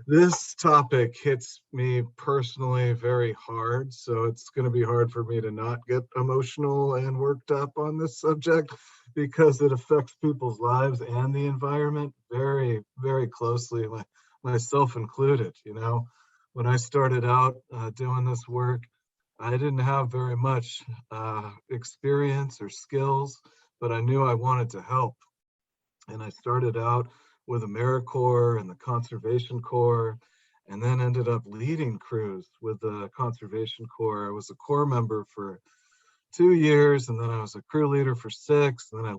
Speaker 13: this topic hits me personally very hard. So it's going to be hard for me to not get emotional and worked up on this subject, because it affects people's lives and the environment very, very closely, myself included. You know, when I started out doing this work, I didn't have very much experience or skills, but I knew I wanted to help. And I started out with AmeriCorps and the Conservation Corps, and then ended up leading crews with the Conservation Corps. I was a Corps member for 2 years, and then I was a crew leader for 6, and then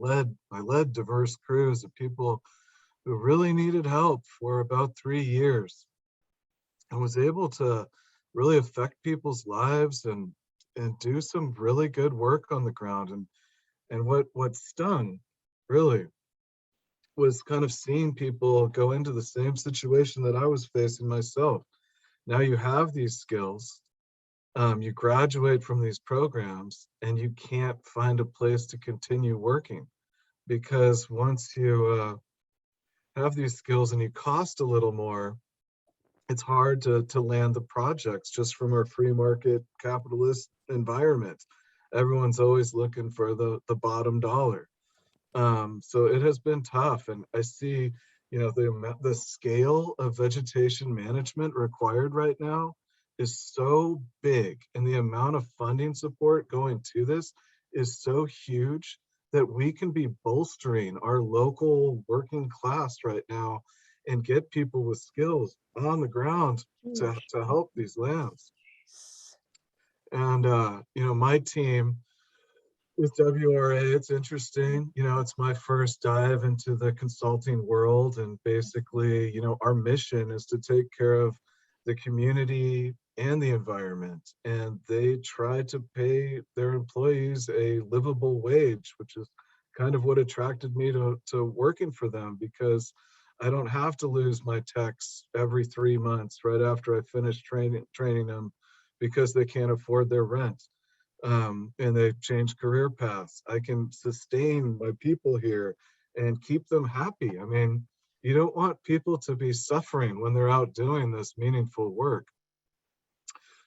Speaker 13: I led diverse crews of people who really needed help for about 3 years. I was able to really affect people's lives and do some really good work on the ground. And what stung really was kind of seeing people go into the same situation that I was facing myself. Now you have these skills, you graduate from these programs, and you can't find a place to continue working, because once you have these skills and you cost a little more, it's hard to land the projects just from our free market capitalist environment. Everyone's always looking for the bottom dollar. So it has been tough, and I see, you know, the scale of vegetation management required right now is so big, and the amount of funding support going to this is so huge that we can be bolstering our local working class right now and get people with skills on the ground to help these lands. And you know, my team with WRA, it's interesting. You know, it's my first dive into the consulting world, and basically, you know, our mission is to take care of the community and the environment, and they try to pay their employees a livable wage, which is kind of what attracted me to working for them, because I don't have to lose my techs every 3 months right after I finish training them because they can't afford their rent. And they change career paths. I can sustain my people here and keep them happy. I mean, you don't want people to be suffering when they're out doing this meaningful work.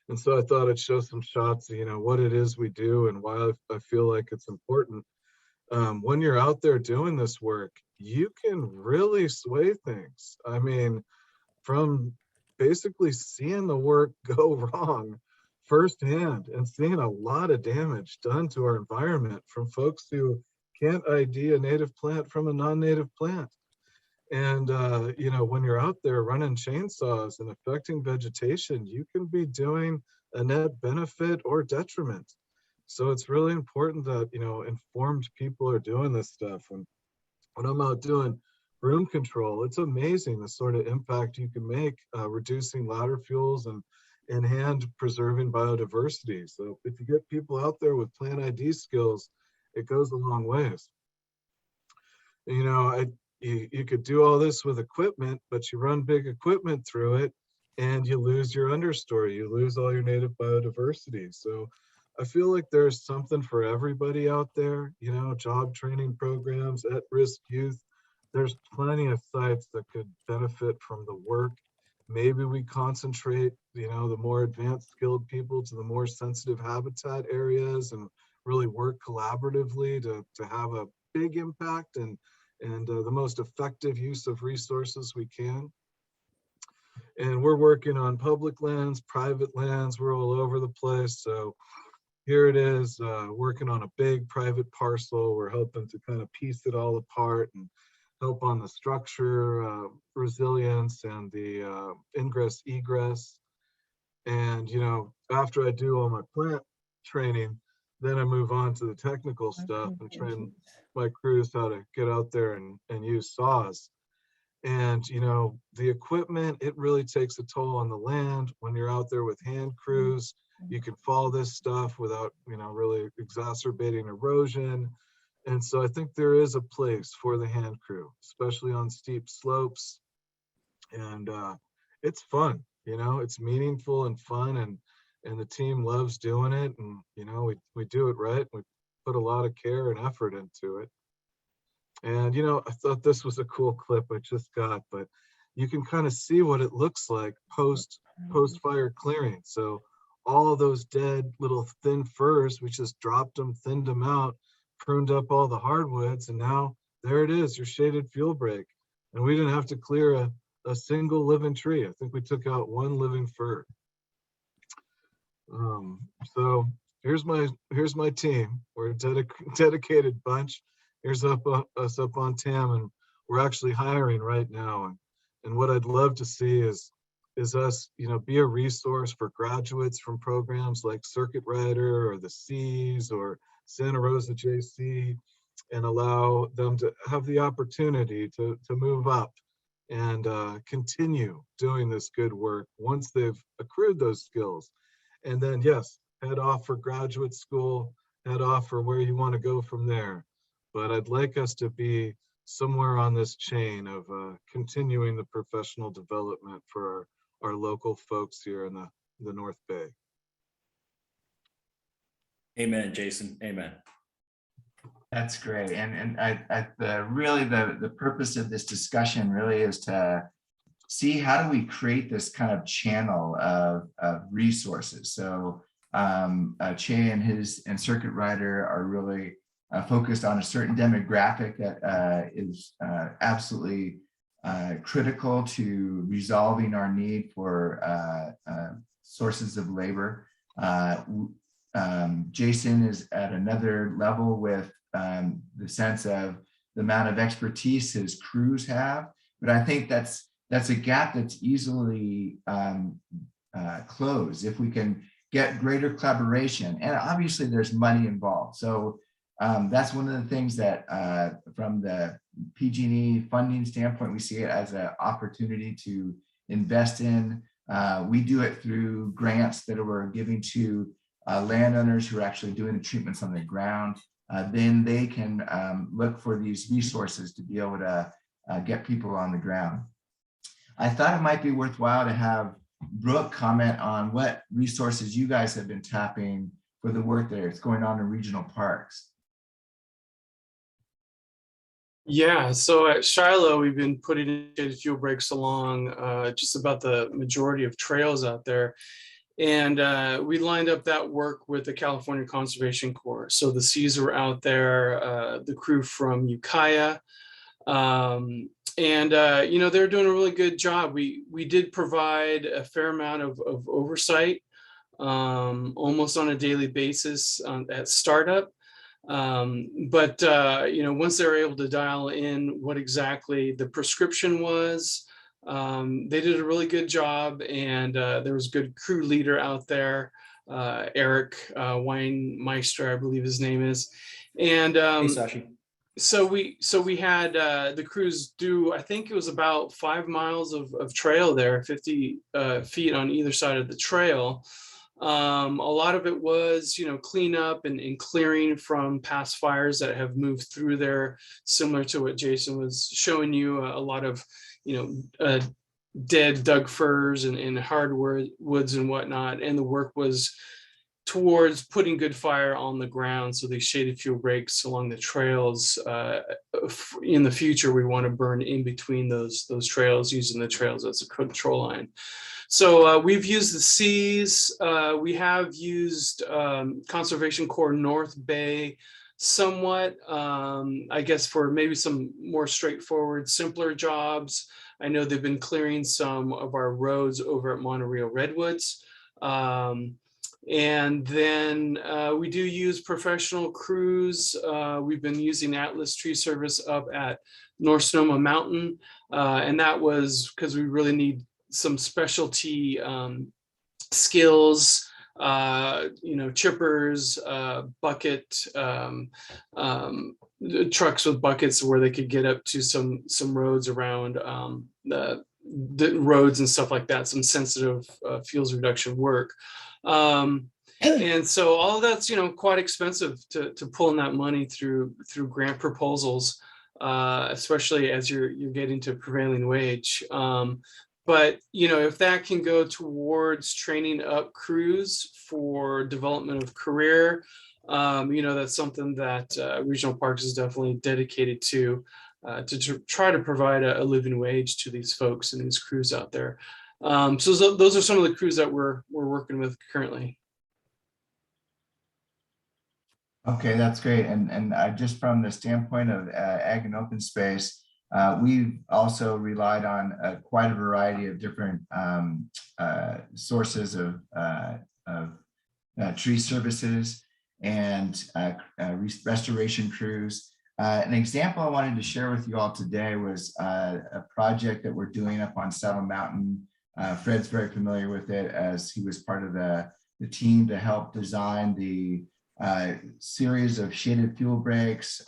Speaker 13: And so I thought I'd show some shots of, you know, what it is we do and why I feel like it's important. When you're out there doing this work, you can really sway things. I mean, from basically seeing the work go wrong firsthand and seeing a lot of damage done to our environment from folks who can't ID a native plant from a non-native plant. And, you know, when you're out there running chainsaws and affecting vegetation, you can be doing a net benefit or detriment. So it's really important that, you know, informed people are doing this stuff. And when I'm out doing broom control, it's amazing the sort of impact you can make reducing ladder fuels in hand preserving biodiversity. So if you get people out there with plant ID skills, it goes a long ways. You know, you could do all this with equipment, but you run big equipment through it and you lose your understory, you lose all your native biodiversity. So I feel like there's something for everybody out there, you know, job training programs, at-risk youth. There's plenty of sites that could benefit from the work. Maybe we concentrate, you know, the more advanced skilled people to the more sensitive habitat areas and really work collaboratively to have a big impact and the most effective use of resources we can. And we're working on public lands, private lands, we're all over the place. So here it is, working on a big private parcel. We're helping to kind of piece it all apart and help on the structure, resilience, and the ingress, egress. And, you know, after I do all my plant training, then I move on to the technical stuff and train my crews how to get out there and use saws. And, you know, the equipment, it really takes a toll on the land. When you're out there with hand crews, you can follow this stuff without, you know, really exacerbating erosion. And so I think there is a place for the hand crew, especially on steep slopes. And it's fun, you know, it's meaningful and fun, and the team loves doing it. And, you know, we do it right. We put a lot of care and effort into it. And, you know, I thought this was a cool clip I just got, but you can kind of see what it looks like post fire clearing. So all of those dead little thin firs, we just dropped them, thinned them out, pruned up all the hardwoods, and now there it is, your shaded fuel break. And we didn't have to clear a single living tree. I think we took out one living fir. So here's my team. We're a dedicated bunch. Here's us up on TAM, and we're actually hiring right now. And what I'd love to see is us, you know, be a resource for graduates from programs like Circuit Rider or the Seas or Santa Rosa JC, and allow them to have the opportunity to move up and continue doing this good work once they've accrued those skills. And then, yes, head off for graduate school, head off for where you want to go from there. But I'd like us to be somewhere on this chain of continuing the professional development for our local folks here in the North Bay.
Speaker 14: Amen, Jason. Amen.
Speaker 6: That's great. And really the purpose of this discussion really is to see how do we create this kind of channel of resources. So Che and Circuit Rider are really focused on a certain demographic that is absolutely critical to resolving our need for sources of labor. Jason is at another level with the sense of the amount of expertise his crews have, but I think that's a gap that's easily closed if we can get greater collaboration. And obviously there's money involved. So that's one of the things that from the PG&E funding standpoint, we see it as an opportunity to invest in. We do it through grants that we're giving to landowners who are actually doing the treatments on the ground. Then they can look for these resources to be able to get people on the ground. I thought it might be worthwhile to have Brooke comment on what resources you guys have been tapping for the work that's going on in regional parks.
Speaker 9: Yeah, so at Shiloh, we've been putting shaded fuel breaks along just about the majority of trails out there. And we lined up that work with the California Conservation Corps. So the Seas were out there, the crew from Ukiah. You know, they're doing a really good job. We did provide a fair amount of oversight almost on a daily basis at startup. You know, once they were able to dial in what exactly the prescription was, they did a really good job, and there was a good crew leader out there, Eric Weinmeister, I believe his name is. And
Speaker 14: Hey, Sashi.
Speaker 9: So we had the crews do, I think it was about 5 miles of trail there, 50 feet on either side of the trail. A lot of it was, cleanup and clearing from past fires that have moved through there, similar to what Jason was showing you. A lot of, dead Doug firs and hardwoods and whatnot. And the work was towards putting good fire on the ground. So these shaded fuel breaks along the trails. In the future, we want to burn in between those trails, using the trails as a control line. So we've used the Cs. We have used Conservation Corps North Bay somewhat, I guess, for maybe some more straightforward, simpler jobs. I know they've been clearing some of our roads over at Monterey Redwoods. And then we do use professional crews. We've been using Atlas Tree Service up at North Sonoma Mountain. And that was because we really need some specialty skills, chippers, bucket, trucks with buckets where they could get up to some roads around the roads and stuff like that, some sensitive fuels reduction work. And so all of that's, quite expensive to pull in that money through grant proposals, especially as you're getting to prevailing wage. But, if that can go towards training up crews for development of career, that's something that Regional Parks is definitely dedicated to try to provide a living wage to these folks and these crews out there. So those are some of the crews that we're working with currently.
Speaker 6: Okay, that's great. And just from the standpoint of ag and open space, we've also relied on quite a variety of different sources of tree services and restoration crews. An example I wanted to share with you all today was a project that we're doing up on Saddle Mountain. Fred's very familiar with it, as he was part of the team to help design the series of shaded fuel breaks,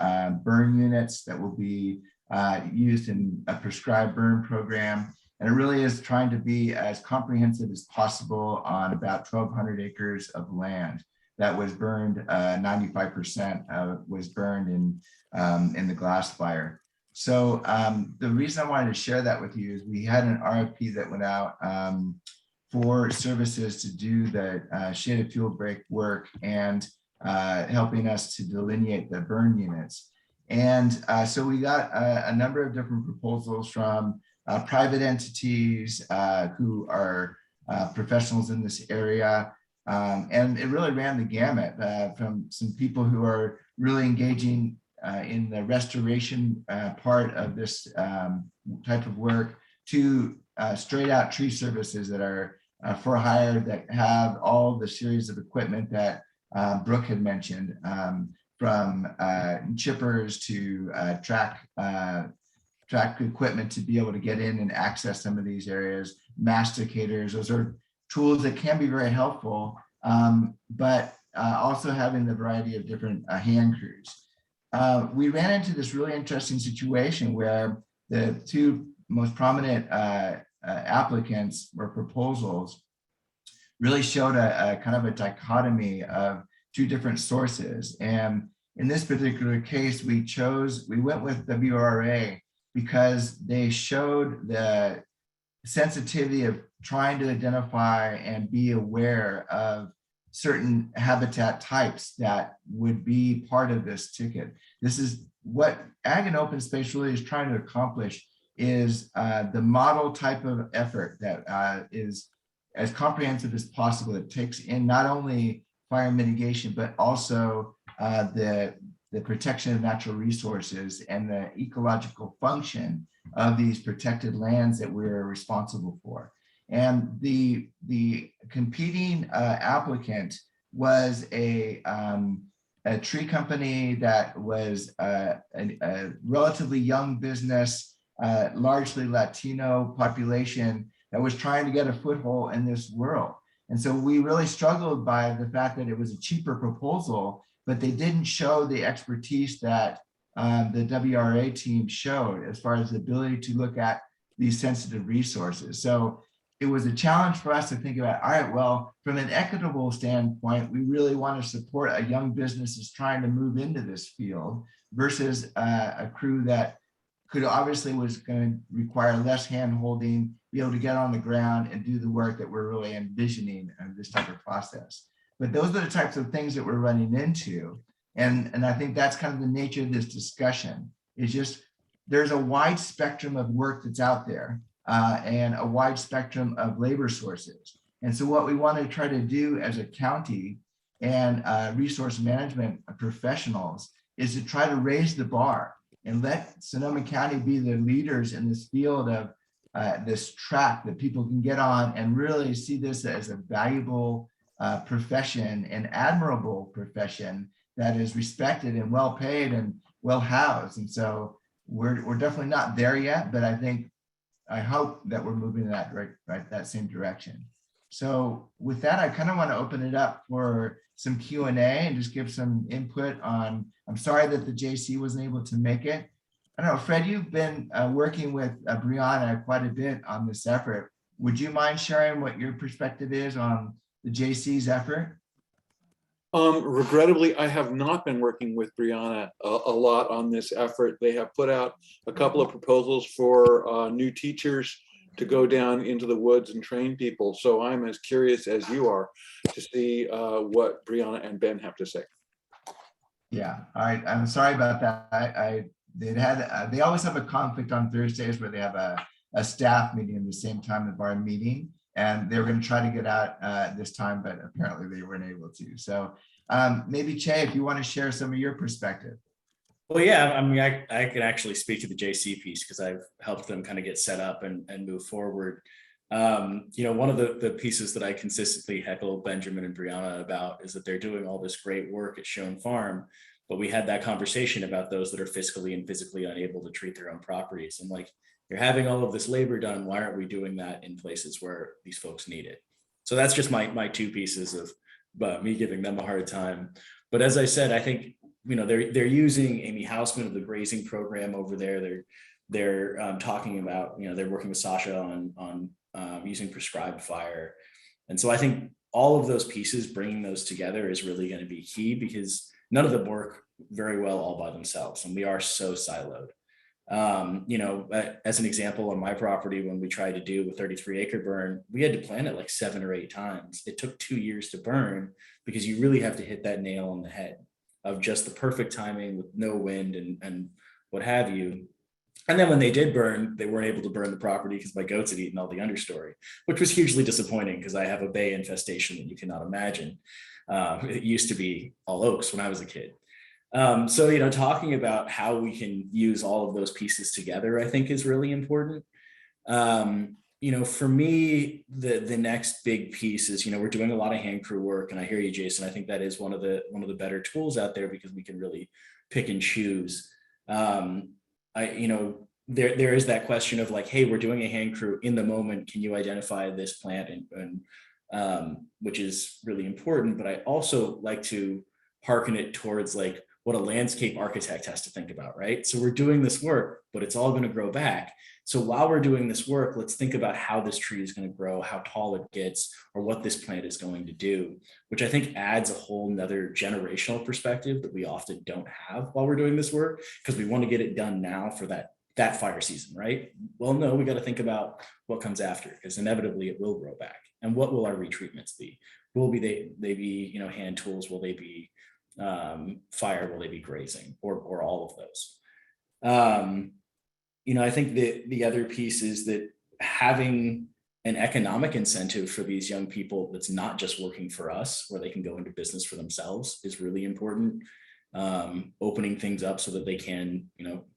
Speaker 6: burn units that will be used in a prescribed burn program. And it really is trying to be as comprehensive as possible on about 1,200 acres of land that was burned. 95% was burned in the glass fire. So the reason I wanted to share that with you is we had an RFP that went out for services to do the shaded fuel break work and helping us to delineate the burn units. And so we got a number of different proposals from private entities who are professionals in this area. And it really ran the gamut from some people who are really engaging in the restoration part of this type of work to straight out tree services that are for hire, that have all the series of equipment that Brooke had mentioned, from chippers to track equipment to be able to get in and access some of these areas, masticators. Those are tools that can be very helpful, but also having the variety of different hand crews. We ran into this really interesting situation where the two most prominent applicants or proposals really showed a kind of a dichotomy of two different sources. And in this particular case, we went with WRA because they showed the sensitivity of trying to identify and be aware of certain habitat types that would be part of this ticket. This is what Ag and Open Space really is trying to accomplish, is the model type of effort that is as comprehensive as possible. It takes in not only fire mitigation, but also the protection of natural resources and the ecological function of these protected lands that we're responsible for. And the competing applicant was a tree company that was a relatively young business, largely Latino population, that was trying to get a foothold in this world. And so we really struggled by the fact that it was a cheaper proposal, but they didn't show the expertise that the WRA team showed as far as the ability to look at these sensitive resources. So it was a challenge for us to think about, all right, well, from an equitable standpoint, we really want to support a young business that's trying to move into this field versus a crew that could obviously was going to require less hand-holding, be able to get on the ground and do the work that we're really envisioning in this type of process. But those are the types of things that we're running into. And I think that's kind of the nature of this discussion. It's just, there's a wide spectrum of work that's out there and a wide spectrum of labor sources. And so what we want to try to do as a county and resource management professionals is to try to raise the bar and let Sonoma County be the leaders in this field of this track that people can get on and really see this as a valuable profession and admirable profession that is respected and well paid and well housed. And so we're definitely not there yet, but I hope that we're moving in that same direction. So with that, I kind of want to open it up for some Q&A and just give some input on, I'm sorry that the JC wasn't able to make it. I don't know, Fred, you've been working with Brianna quite a bit on this effort. Would you mind sharing what your perspective is on the JC's effort?
Speaker 11: Regrettably, I have not been working with Brianna a lot on this effort. They have put out a couple of proposals for new teachers to go down into the woods and train people. So I'm as curious as you are to see what Brianna and Ben have to say.
Speaker 6: Yeah, all right. I'm sorry about that. They always have a conflict on Thursdays where they have a staff meeting at the same time of our meeting. And they were going to try to get out this time, but apparently they weren't able to. So maybe Che, if you want to share some of your perspective.
Speaker 14: Well, yeah, I mean, I can actually speak to the JC piece because I've helped them kind of get set up and move forward. One of the pieces that I consistently heckle Benjamin and Brianna about is that they're doing all this great work at Schoen Farm, but we had that conversation about those that are fiscally and physically unable to treat their own properties. And like, you're having all of this labor done, why aren't we doing that in places where these folks need it? So that's just my two pieces of me giving them a hard time. But as I said, I think, they're using Amy Hausman of the grazing program over there. They're talking about, they're working with Sasha on using prescribed fire. And so I think all of those pieces, bringing those together is really going to be key because none of them work very well all by themselves. And we are so siloed. As an example, on my property, when we tried to do a 33-acre burn, we had to plan it like 7 or 8 times. It took 2 years to burn because you really have to hit that nail on the head of just the perfect timing with no wind and what have you. And then when they did burn, they weren't able to burn the property because my goats had eaten all the understory, which was hugely disappointing because I have a bay infestation that you cannot imagine. It used to be all oaks when I was a kid. So, talking about how we can use all of those pieces together, I think is really important. For me, the next big piece is, we're doing a lot of hand crew work, and I hear you, Jason. I think that is one of the better tools out there because we can really pick and choose. There is that question of like, hey, we're doing a hand crew in the moment. Can you identify this plant? And which is really important. But I also like to hearken it towards like what a landscape architect has to think about, right? So we're doing this work, but it's all going to grow back. So while we're doing this work, let's think about how this tree is going to grow, how tall it gets, or what this plant is going to do, which I think adds a whole nother generational perspective that we often don't have while we're doing this work, because we want to get it done now for that fire season, right? Well, no, we got to think about what comes after, because inevitably it will grow back. And what will our retreatments be? Will they be hand tools? Will they be fire? Will they be grazing, or all of those? I think the other piece is that having an economic incentive for these young people that's not just working for us, where they can go into business for themselves, is really important. Opening things up so that they can,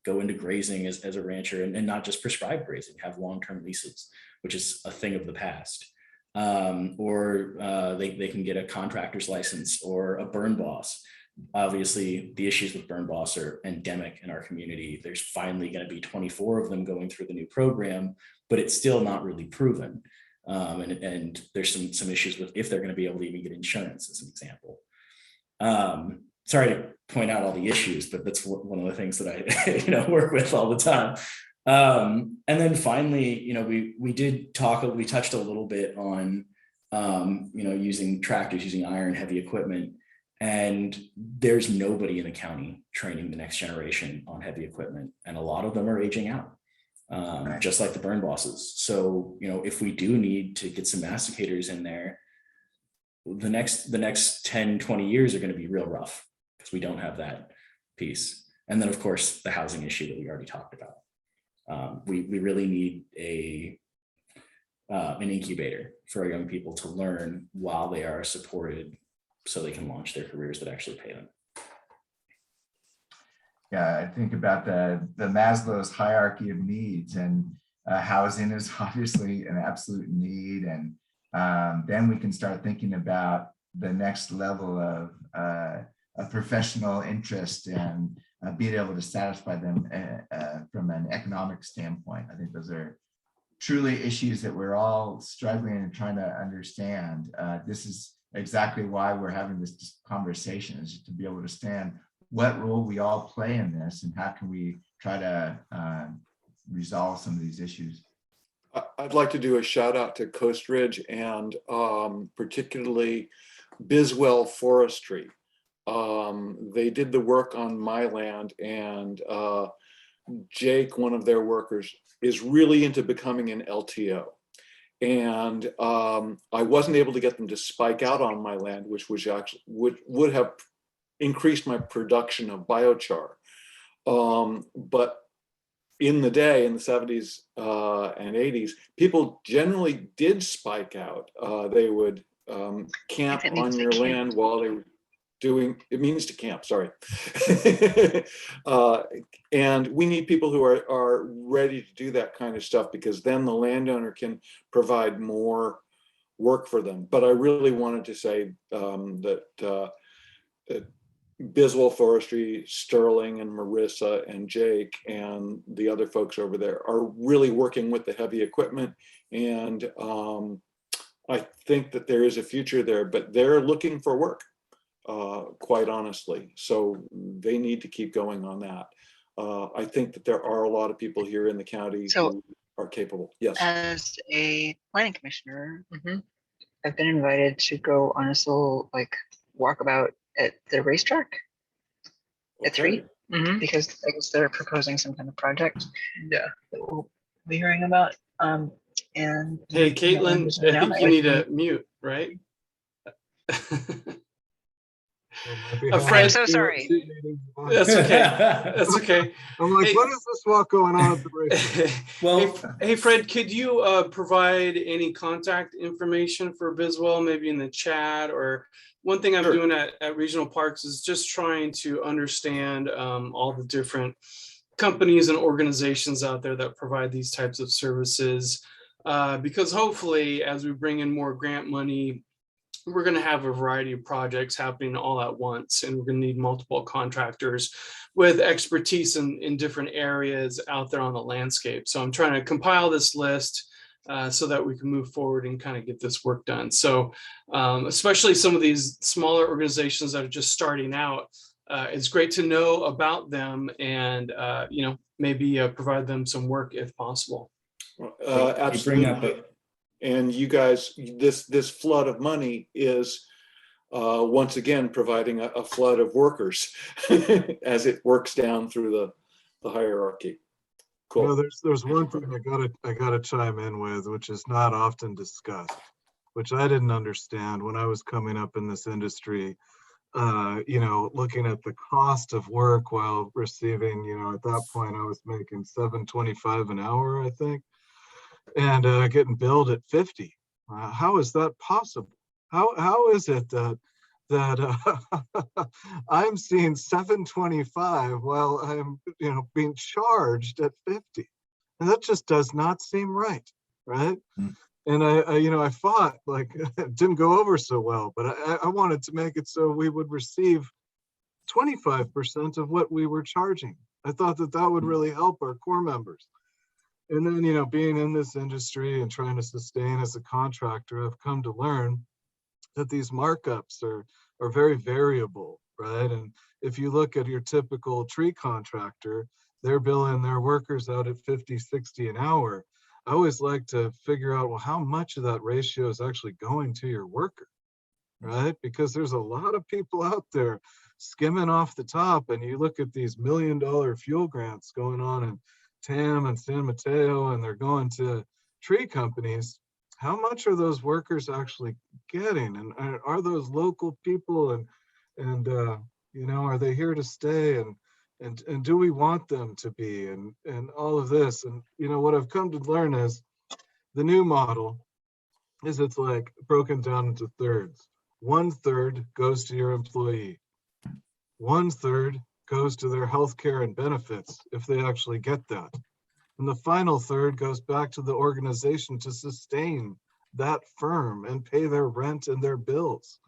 Speaker 14: go into grazing as a rancher and not just prescribed grazing, have long-term leases, which is a thing of the past. Or they can get a contractor's license or a burn boss. Obviously, the issues with burn boss are endemic in our community. There's finally going to be 24 of them going through the new program, but it's still not really proven. And there's some issues with if they're going to be able to even get insurance, as an example. sorry to point out all the issues, but that's one of the things that I work with all the time. And then finally, we touched a little bit on using tractors, using iron heavy equipment, and there's nobody in the county training the next generation on heavy equipment, and a lot of them are aging out, just like the burn bosses. So if we do need to get some masticators in there, the next 10, 20 years are going to be real rough because we don't have that piece. And then of course the housing issue that we already talked about. We really need an incubator for our young people to learn while they are supported, so they can launch their careers that actually pay them.
Speaker 6: Yeah, I think about the Maslow's hierarchy of needs, and housing is obviously an absolute need. And then we can start thinking about the next level of a professional interest and being able to satisfy them from an economic standpoint. I think those are truly issues that we're all struggling and trying to understand. This is exactly why we're having this conversation, is to be able to understand what role we all play in this and how can we try to resolve some of these issues.
Speaker 11: I'd like to do a shout out to Coast Ridge and particularly Biswell Forestry. They did the work on my land, and Jake, one of their workers, is really into becoming an LTO. And I wasn't able to get them to spike out on my land, which was actually would have increased my production of biochar. But in the day, in the 70s and 80s, people generally did spike out. They would camp on your land while they were doing, it means to camp, sorry. And we need people who are ready to do that kind of stuff, because then the landowner can provide more work for them. But I really wanted to say that Biswell Forestry, Sterling and Marissa and Jake and the other folks over there are really working with the heavy equipment. And I think that there is a future there, but they're looking for work, quite honestly. So they need to keep going on that. I think that there are a lot of people here in the county who are capable. Yes.
Speaker 20: As a planning commissioner, I've been invited to go on a little walkabout at the racetrack at 3, because I guess they're proposing some kind of project. Yeah, that we'll be hearing about. And
Speaker 9: hey, Caitlin, I think you need to mute, right?
Speaker 20: I'm so sorry.
Speaker 9: That's okay. That's okay.
Speaker 13: I'm like, hey, what is this walk going on at the racetrack?
Speaker 9: Well, hey, Fred, could you provide any contact information for Biswell, maybe in the chat? Or one thing I'm doing at Regional Parks is just trying to understand all the different companies and organizations out there that provide these types of services. Because hopefully, as we bring in more grant money, we're going to have a variety of projects happening all at once, and we're going to need multiple contractors with expertise in different areas out there on the landscape. So I'm trying to compile this list so that we can move forward and kind of get this work done. So especially some of these smaller organizations that are just starting out, it's great to know about them and maybe provide them some work if possible.
Speaker 11: Absolutely. And you guys, this flood of money is once again providing a flood of workers as it works down through the hierarchy. Cool.
Speaker 13: You know, there's one thing I gotta chime in with, which is not often discussed, which I didn't understand when I was coming up in this industry. Looking at the cost of work while receiving, at that point I was making $7.25 an hour, I think. And getting billed at 50. How is that possible? How is it that I'm seeing $7.25 while I'm being charged at 50? And that just does not seem right. And I fought, it didn't go over so well, but I wanted to make it so we would receive 25% of what we were charging. I thought that would really help our core members. And then, being in this industry and trying to sustain as a contractor, I've come to learn that these markups are very variable. right? And if you look at your typical tree contractor, they're billing their workers out at 50, 60 an hour. I always like to figure out, well, how much of that ratio is actually going to your worker, right? Because there's a lot of people out there skimming off the top, and you look at these $1 million fuel grants going on in Tam and San Mateo, and they're going to tree companies. How much are those workers actually getting? And are those local people, and you know, are they here to stay? And do we want them to be? And all of this. And you know, what I've come to learn is the new model is it's like broken down into thirds. 1/3 goes to your employee. 1/3 goes to their health care and benefits, if they actually get that. And the final third goes back to the organization to sustain that firm and pay their rent and their bills.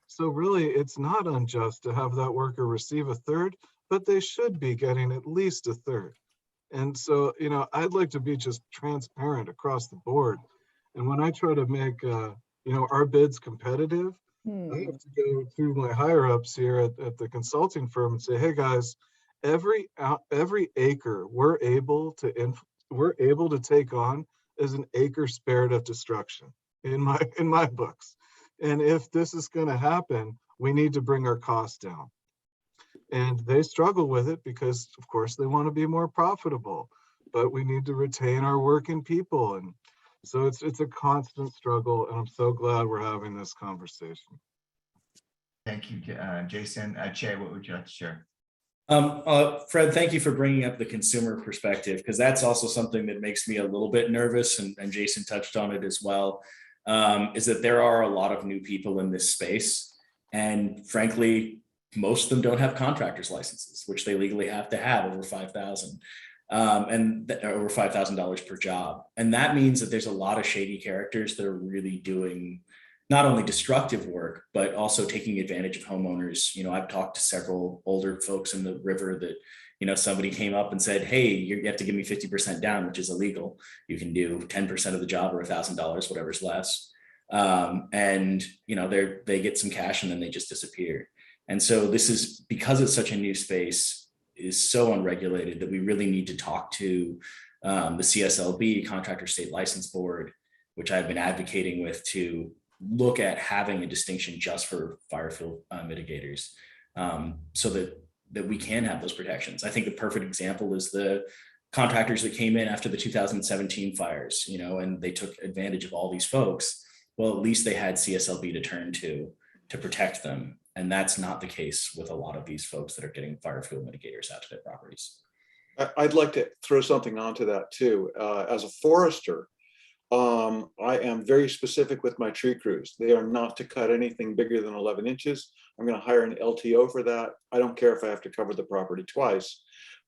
Speaker 13: So really, it's not unjust to have that worker receive 1/3, but they should be getting at least 1/3. And so, you know, I'd like to be just transparent across the board. And when I try to make, you know, our bids competitive, I have to go through my higher ups here at the consulting firm and say, hey guys, every acre we're able to take on is an acre spared of destruction in my books. And if this is going to happen, we need to bring our costs down. And they struggle with it because, of course, they want to be more profitable, but we need to retain our working people. And so it's a constant struggle, and I'm so glad we're having this conversation.
Speaker 6: Thank you, Jason. Che, what would you like to share?
Speaker 14: Fred, thank you for bringing up the consumer perspective, because that's also something that makes me a little bit nervous, and Jason touched on it as well, is that there are a lot of new people in this space. And frankly, most of them don't have contractor's licenses, which they legally have to have over 5,000 and over $5,000 per job. And that means that there's a lot of shady characters that are really doing not only destructive work, but also taking advantage of homeowners. You know, I've talked to several older folks in the river that, you know, somebody came up and said, hey, you have to give me 50% down, which is illegal. You can do 10% of the job or $1,000, whatever's less. And, you know, they get some cash and then they just disappear. And so this is, because it's such a new space, is so unregulated that we really need to talk to the CSLB, Contractor State License Board, which I've been advocating with, to look at having a distinction just for fire fuel mitigators, so that we can have those protections. I think the perfect example is the contractors that came in after the 2017 fires, you know, and they took advantage of all these folks. Well, at least they had CSLB to turn to protect them. And that's not the case with a lot of these folks that are getting fire fuel mitigators out to their properties.
Speaker 11: I'd like to throw something onto that too. As a forester, I am very specific with my tree crews. They are not to cut anything bigger than 11 inches. I'm going to hire an LTO for that. I don't care if I have to cover the property twice,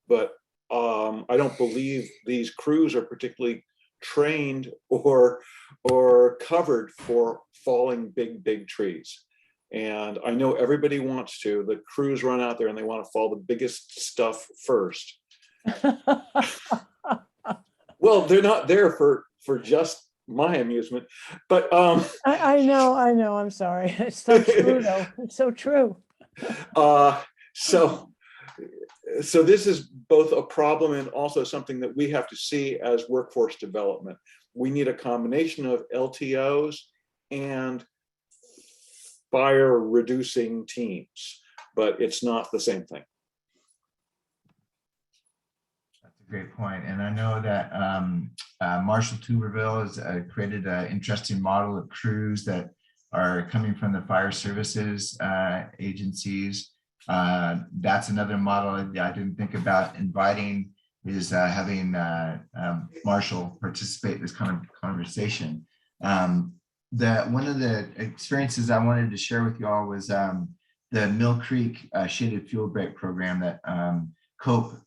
Speaker 11: but I don't believe these crews are particularly trained or covered for falling big trees. And I know everybody wants to. The crews run out there and they want to fall the biggest stuff first. Well, they're not there for just my amusement, but
Speaker 12: I know. I'm sorry. It's so true, though. It's so true.
Speaker 11: So this is both a problem and also something that we have to see as workforce development. We need a combination of LTOs and fire reducing teams, but it's not the same thing.
Speaker 6: Great point. And I know that Marshall Tuberville has created an interesting model of crews that are coming from the fire services agencies. That's another model I didn't think about inviting, is having Marshall participate in this kind of conversation. One of the experiences I wanted to share with you all was the Mill Creek Shaded Fuel Break program that COPE,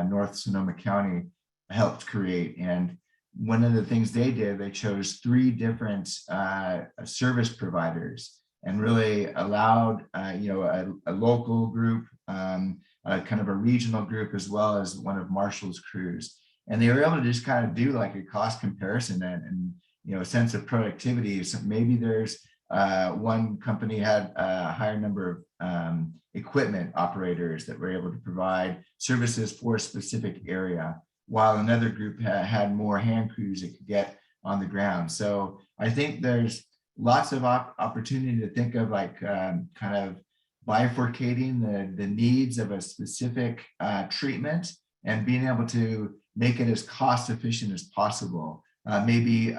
Speaker 6: North Sonoma County, helped create. And one of the things they did, they chose 3 different service providers and really allowed you know, a local group, kind of a regional group, as well as one of Marshall's crews. And they were able to just kind of do like a cost comparison and you know, a sense of productivity. So maybe there's one company had a higher number equipment operators that were able to provide services for a specific area, while another group had more hand crews that could get on the ground. So I think there's lots of opportunity to think of like kind of bifurcating the needs of a specific treatment and being able to make it as cost efficient as possible. Maybe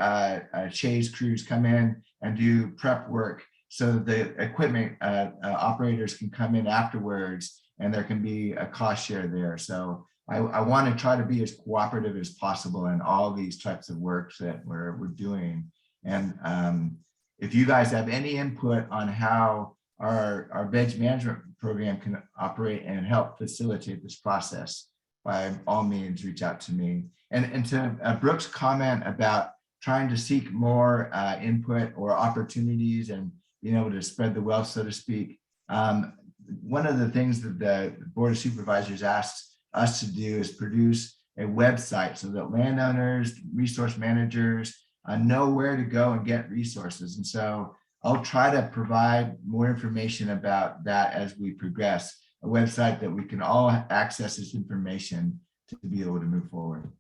Speaker 6: Che's crews come in and do prep work so that the equipment operators can come in afterwards and there can be a cost share there. So I want to try to be as cooperative as possible in all these types of works that we're doing. And if you guys have any input on how our veg management program can operate and help facilitate this process, by all means, reach out to me. And to Brooke's comment about trying to seek more input or opportunities and being able to spread the wealth, so to speak. One of the things that the Board of Supervisors asked us to do is produce a website so that landowners, resource managers know where to go and get resources. And so I'll try to provide more information about that as we progress, a website that we can all access this information to be able to move forward.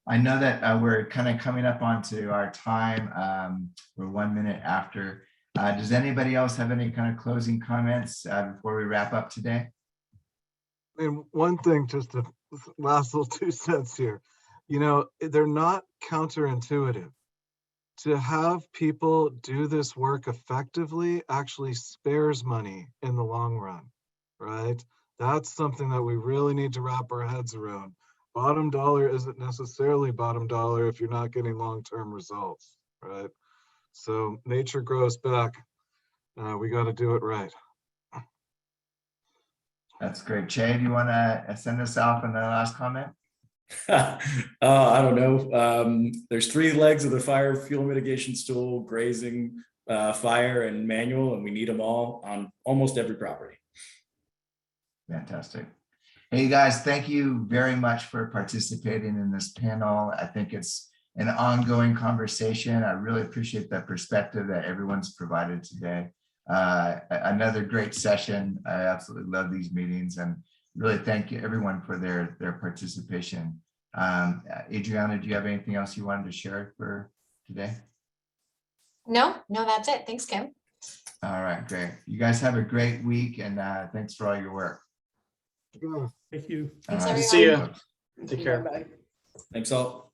Speaker 6: I know that we're kind of coming up onto our time. We're 1 minute after. Does anybody else have any kind of closing comments before we wrap up today?
Speaker 13: And one thing, just to last little 2 cents here, you know, they're not counterintuitive. To have people do this work effectively actually spares money in the long run, right? That's something that we really need to wrap our heads around. Bottom dollar isn't necessarily bottom dollar if you're not getting long-term results, right? So nature grows back. We got to do it right.
Speaker 6: That's great. Che, do you want to send us off on the last comment?
Speaker 14: I don't know. There's 3 legs of the fire fuel mitigation stool: grazing, fire, and manual, and we need them all on almost every property.
Speaker 6: Fantastic. Hey, you guys, thank you very much for participating in this panel. I think it's an ongoing conversation. I really appreciate the perspective that everyone's provided today. Another great session. I absolutely love these meetings, and really thank you everyone for their participation. Adriana, do you have anything else you wanted to share for today?
Speaker 1: No, that's it. Thanks, Kim.
Speaker 6: All right, great. You guys have a great week, and thanks for all your work.
Speaker 8: Thank you.
Speaker 1: Thanks,
Speaker 6: All right.
Speaker 1: everyone.
Speaker 9: See ya. Take care.
Speaker 7: Bye.
Speaker 14: Thanks all.